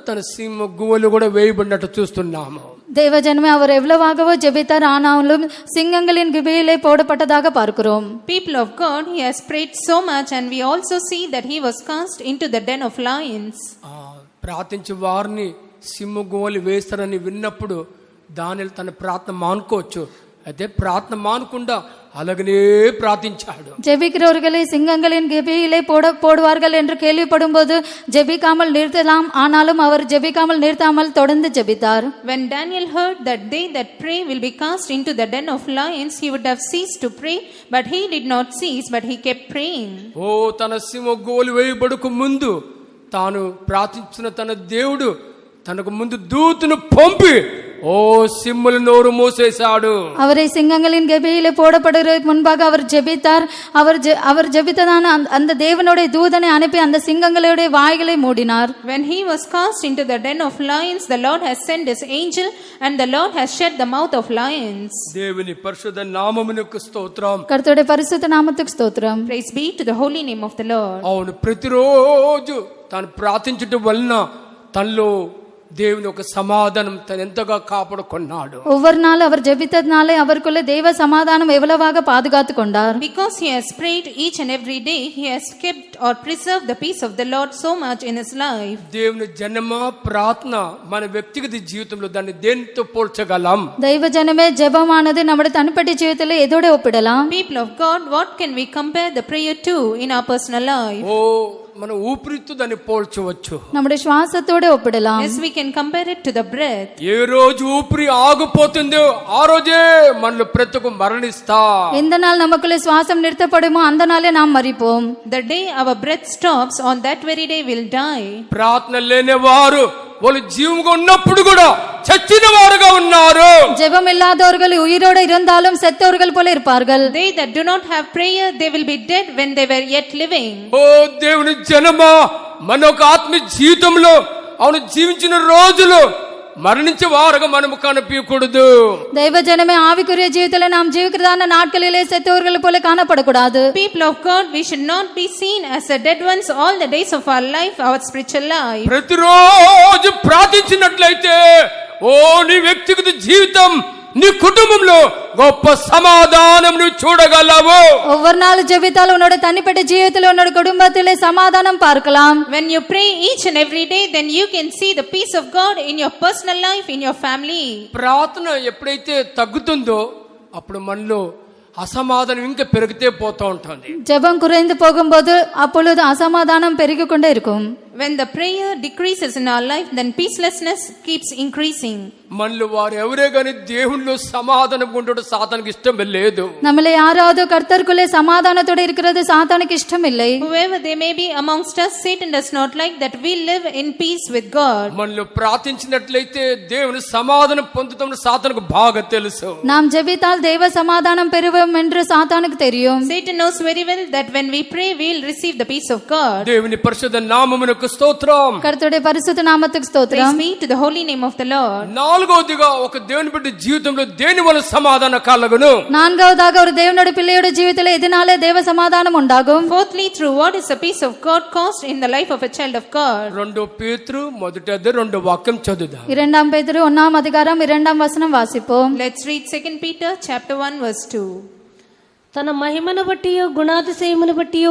తన సింహ గువ్వలు కూడా వేయబడినట్టు చూస్తున్నాము. தேவஜனமே அவர் எவ்வளவாகவோ ஜெபித்தார், ஆனாலும் சிங்கங்களின் கிபியிலே போடப்பட்டதாக பார்க்கிறோம். People of God, he has prayed so much and we also see that he was cast into the den of lions. ప్రార్థించే వారిని సింహ గువ్వలు వేస్తారని విన్నప్పుడు దానియేలు తన ప్రార్థన మానుకోవచ్చు. అయితే ప్రార్థన మానకుండా అలాగనే ప్రార్థించాడు. ஜெபிக்கிறவர்களை சிங்கங்களின் கிபியிலே போடுவார்கள் என்று கேள்விப்படும் போது ஜெபிக்காமல் நிறுத்தலாம், ஆனாலும் அவர் ஜெபிக்காமல் நிறுத்தாமல் தொடர்ந்து ஜெபித்தார். When Daniel heard that they that pray will be cast into the den of lions, he would have ceased to pray, but he did not cease, but he kept praying. తన సింహ గువ్వలు వేయబడకు ముందు తాను ప్రార్థించిన తన దేవుడు తనకు ముందు దూతను పంపి సింహల నోరు మూసేశాడు. அவரை சிங்கங்களின் கெபியிலே போடப்படுவதற்கு முன்பாக அவர் ஜெபித்தார். அவர் ஜெபித்ததான அந்த தேவனுடைய தூதனை அனுப்பி அந்த சிங்கங்களுடைய வாய்களை மூடினார். When he was cast into the den of lions, the Lord has sent his angel and the Lord has shut the mouth of lions. దేవుని పరిశుద్ధ నామమునకు స్తోత్రం. கர்த்தருடைய பரிசுத்த நாமத்துக்கு ஸ்தோத்திரம். Praise be to the holy name of the Lord. అవును ప్రతిరోజు తాను ప్రార్థించడం వలన తనలో దేవుని ఒక సమాధానం తను ఎంతగా కాపాడుకున్నాడు. ஒவ்வொரு நாள் அவர் ஜெபித்ததனாலே அவருக்குள்ள தேவ சமாதானம் எவ்வளவாக பாதுகாத்து கொண்டார். Because he has prayed each and every day, he has kept or preserved the peace of the Lord so much in his life. దేవుని జన్మ ప్రార్థన మన వ్యక్తిగత జీవితంలో దాన్ని దేనితో పోల్చగలం? దైవ జనమే ஜெபமானது நம்முடைய தனிப்பட்ட ஜீவிதத்திலே எதோட ஒப்பிடலாம்? People of God, what can we compare the prayer to in our personal life? మన ఊపిరితో దాన్ని పోల్చవచ్చు. நம்முடைய சுவாசத்தோட ஒப்பிடலாம். Yes, we can compare it to the breath. ఏ రోజు ఊపిరి ఆగిపోతుందో ఆ రోజే మనలో ప్రతి ఒక్క మరణిస్తా. எந்த நாள் நமக்குள்ள சுவாசம் நிறுத்தப்படுமோ அந்த நாளே நாம் மரிப்போம். The day our breath stops, on that very day we'll die. ప్రార్థన లేనివారు వాళ్ళు జీవంగా ఉన్నప్పుడు కూడా చచ్చిన వారుగా ఉన్నారు. ஜெபம் இல்லாதவர்கள் உயிரோடு இருந்தாலும் செத்தவர்கள் போல இருப்பார்கள். They that do not have prayer, they will be dead when they were yet living. ఓ దేవుని జనమా, మన ఒక ఆత్మ జీవితంలో అవును జీవించిన రోజులు మరణించే వారుగా మనము కనిపించకూడదు. தெய்வ ஜனமே, ஆவிக்குரிய ஜீவிதத்துல நாம் ஜீவிக்கிறதான நாட்களிலே செத்தவர்கள் போல காணப்படக்கூடாது. People of God, we should not be seen as the dead ones all the days of our life, our spiritual life. ప్రతిరోజు ప్రార్థించినట్లయితే ఓ నీ వ్యక్తిగత జీవితం, నీ కుటుంబంలో గొప్ప సమాధానం నువ్వు చూడగలవు. ஒவ்வொரு நாள் ஜெபித்தால் உன்னோட தனிப்பட்ட ஜீவிதத்தில் உன்னோட குடும்பத்திலே சமாதானம் பார்க்கலாம். When you pray each and every day, then you can see the peace of God in your personal life, in your family. ప్రార్థన ఎప్పుడైతే తగ్గుతుందో అప్పుడు మనలో అసమాధానం ఇంకా పెరిగితే పోతూ ఉంటుంది. ஜெபம் குறைந்து போகும்போது அப்பொழுது அசமாதானம் பெருகிக் கொண்டே இருக்கும். When the prayer decreases in our life, then peacelessness keeps increasing. మనలో వారు ఎవరే గాని దేవునిలో సమాధానం ఉండడం సాతానికి ఇష్టం లేదు. நம்மள யாராவது கர்த்தருக்குள்ளே சமாதானத்தோட இருக்கிறது சாத்தானுக்கு இஷ்டம் இல்லை. Whoever they may be amongst us, Satan does not like that we live in peace with God. మనలో ప్రార్థించినట్లయితే దేవుని సమాధానం పొందుతామని సాతానికి బాగా తెలుసు. நாம் ஜெபித்தால் தேவ சமாதானம் பெறுவோம் என்று சாத்தானுக்கு தெரியும். Satan knows very well that when we pray, we will receive the peace of God. దేవుని పరిశుద్ధ నామమునకు స్తోత్రం. கர்த்தருடைய பரிசுத்த நாமத்துக்கு ஸ்தோத்திரம். Praise be to the holy name of the Lord. నాలుగోదిగా ఒక దేవుని బిడ్డ జీవితంలో దేని వల్ల సమాధానం కలుగును? நான்காவதாக ஒரு தேவனுடைய பிள்ளையோட ஜீவிதத்திலே எதனாலே தேவ சமாதானம் உண்டாகும்? Fourthly, through what is the peace of God caused in the life of a child of God. 2 పేతురు మొదటి అధ్యాయం 2వ వాక్యం చదువుదాం. 2 பேதுரு 1 அதிகாரம் 2 வசனம் வாசிப்போம். Let's read 2 Peter chapter 1 verse 2. తన మహిమను బట్టి గుణాతిశయమును బట్టి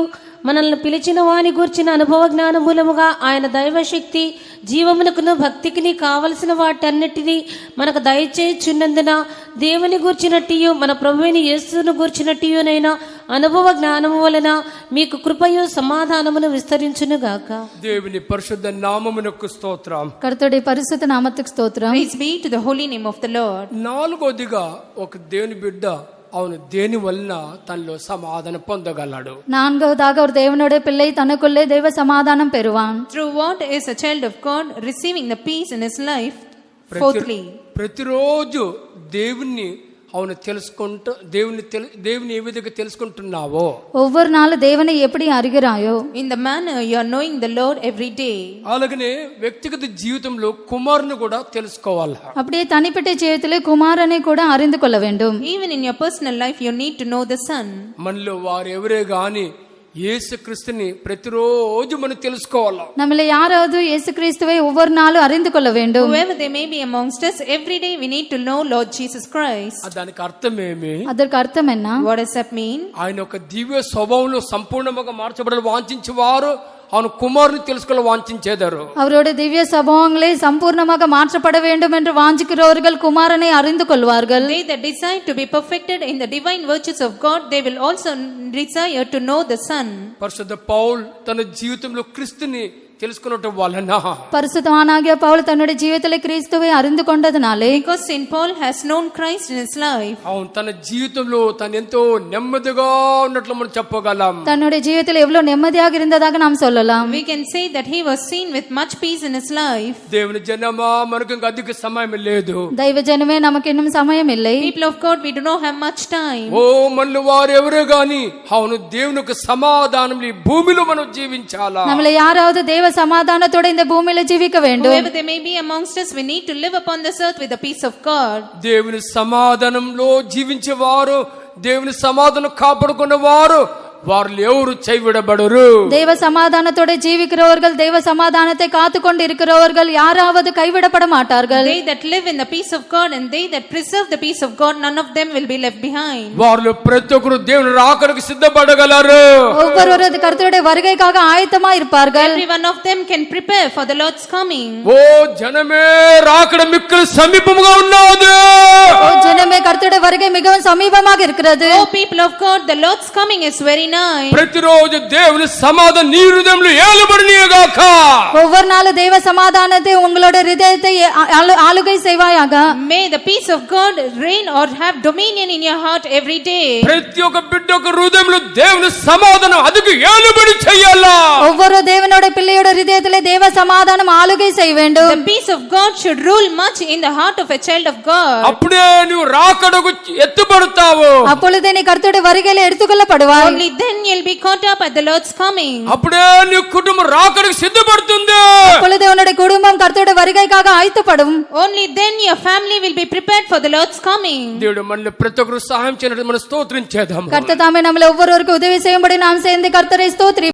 మనల్ని పిలిచిన వాని గూర్చిన అనుభవ జ్ఞాన మూలముగా ఆయన దైవశక్తి జీవమునకును భక్తికిని కావలసిన వాటన్నిటినీ మనకు దయచేయుచున్నందున దేవుని గూర్చినట్టియు మన ప్రభువైన యేసును గూర్చినట్టియునైనా అనుభవ జ్ఞానము వలన మీకు కృపయు సమాధానమును విస్తరించునుగాక. దేవుని పరిశుద్ధ నామమునకు స్తోత్రం. கர்த்தருடைய பரிசுத்த நாமத்துக்கு ஸ்தோத்திரம். Praise be to the holy name of the Lord. నాలుగోదిగా ఒక దేవుని బిడ్డ అవును దేని వలన తనలో సమాధానం పొందగలడు? நான்காவதாக ஒரு தேவனுடைய பிள்ளை தனக்குள்ளே தேவ சமாதானம் பெறுவான். Through what is a child of God receiving the peace in his life? Fourthly, ప్రతిరోజు దేవుణ్ణి అవును తెలుసుకుంటూ దేవుని ఏ విధంగా తెలుసుకుంటున్నావో, ஒவ்வொரு நாளும் தேவனை எப்படி அறிகிறாயோ, in the manner you are knowing the Lord every day. అలాగనే వ్యక్తిగత జీవితంలో కుమారుని కూడా తెలుసుకోవాలి. அப்படியே தனிப்பட்ட ஜீவிதத்திலே குமாரனை கூட அறிந்து கொள்ள வேண்டும். Even in your personal life, you need to know the Son. మనలో వారు ఎవరే గాని యేసుక్రీస్తుని ప్రతిరోజు మనం తెలుసుకోవాలి. நம்மள யாராவது இயேசு கிறிஸ்துவை ஒவ்வொரு நாளும் அறிந்து கொள்ள வேண்டும். Whoever they may be amongst us, every day we need to know Lord Jesus Christ. దానికి అర్థమేమి? அதற்கு அர்த்தம் என்ன? What does that mean? ఆయన ఒక దివ్య స్వభావంలో సంపూర్ణంగా మార్చబడాలి వాంఛించేవారు அவன் குமாரனை తెలుసుకోవాలి వాంఛించేదారు. அவருடைய திவ்ய சம்பவங்களை சம்பூர்ணமாக மாற்றப்பட வேண்டும் என்று வாஞ்சிக்கிறவர்கள் குமாரனை அறிந்து கொள்வார்கள். They that desire to be perfected in the divine virtues of God, they will also desire to know the Son. పరిశుద్ధ పౌలు తన జీవితంలో క్రీస్తుని తెలుసుకున్నట్టు వలన, பரிசுத்தவானாகிய பவுல் தன்னுடைய ஜீவிதத்திலே கிறிஸ்துவை அறிந்து கொண்டதனாலே, because Saint Paul has known Christ in his life, అవును తన జీవితంలో తను ఎంతో నెమ్మదిగా ఉన్నట్లు మనం చెప్పగలం. தன்னுடைய ஜீவிதத்தில் எவ்வளவு நிம்மதியாக இருந்ததாக நாம் சொல்லலாம். we can say that he was seen with much peace in his life. దేవుని జనమా, మనకు ఇంకా అధిక సమయం లేదు. దైవ జనమే, நமக்கு இன்னும் సమయం இல்லை. People of God, we do not have much time. ఓ మనలో వారు ఎవరే గాని అవును దేవుని యొక్క సమాధానం ఈ భూమిలో మనం జీవించాలా. நம்மள யாராவது தேவ சமாதானத்தோட இந்த பூமியில ஜீவிக்க வேண்டும். Whoever they may be amongst us, we need to live upon this earth with the peace of God. దేవుని సమాధానంలో జీవించేవారు, దేవుని సమాధానం కాపాడుకునేవారు, వారు ఎవరు చేయబడరు. தேவ சமாதானத்தோட ஜீவிக்கிறவர்கள், தேவ சமாதானத்தை காத்துக்கொண்டு இருக்கிறவர்கள் யாராவது கைவிடப்பட மாட்டார்கள். They that live in the peace of God and they that preserve the peace of God, none of them will be left behind. వారు ప్రతి ఒక్కరు దేవుని రాకడకు సిద్ధపడగలరు. ஒவ்வொருவரும் கர்த்தருடைய வருகைக்காக ஆயத்தமா இருப்பார்கள். Every one of them can prepare for the Lord's coming. ఓ జనమే, రాకడ మిక్కిలి సమీపముగా ఉన్నది. ஓ ஜனமே, கர்த்தருடைய வருகை மிகவும் சமீபமாக இருக்கிறது. Oh people of God, the Lord's coming is very life. ప్రతిరోజు దేవుని సమాధానం నీ హృదయంలో ఏలుబడినగాక. ஒவ்வொரு நாளும் தேவ சமாதானத்தை உங்களோட இதயத்தை ஆளுகை செய்வாயாக. May the peace of God reign or have dominion in your heart every day. ప్రతి ఒక్క బిడ్డ యొక్క హృదయంలో దేవుని సమాధానం అదుకు ఏలుబడి చేయాలా. ஒவ்வொரு தேவனோட பிள்ளையோட இதயத்திலே தேவ சமாதானம் ஆளுகை செய்ய வேண்டும். The peace of God should rule much in the heart of a child of God. అప్పుడే నువ్వు రాకడకు ఎత్తుపడతావు. அப்பொழுதே நீ கர்த்தருடைய வருகையில எடுத்துக்கொள்ளப்படுவாய். Only then you'll be caught up at the Lord's coming. అప్పుడే నీ కుటుంబం రాకడకు సిద్ధపడుతుంది. அப்பொழுது உன்னுடைய குடும்பம் கர்த்தருடைய வருகைக்காக ஆயத்தப்படும். Only then your family will be prepared for the Lord's coming. దేవుడు మనల్ని ప్రతి ఒక్కరు సహాయం చేయడానికి మనం స్తోత్రం చేద్దాం. கர்த்தர் தாமே நம்மள ஒவ்வொருவருக்கும் உதவி செய்யும்படி நாம் சேர்ந்து கர்த்தரை ஸ்தோத்திரி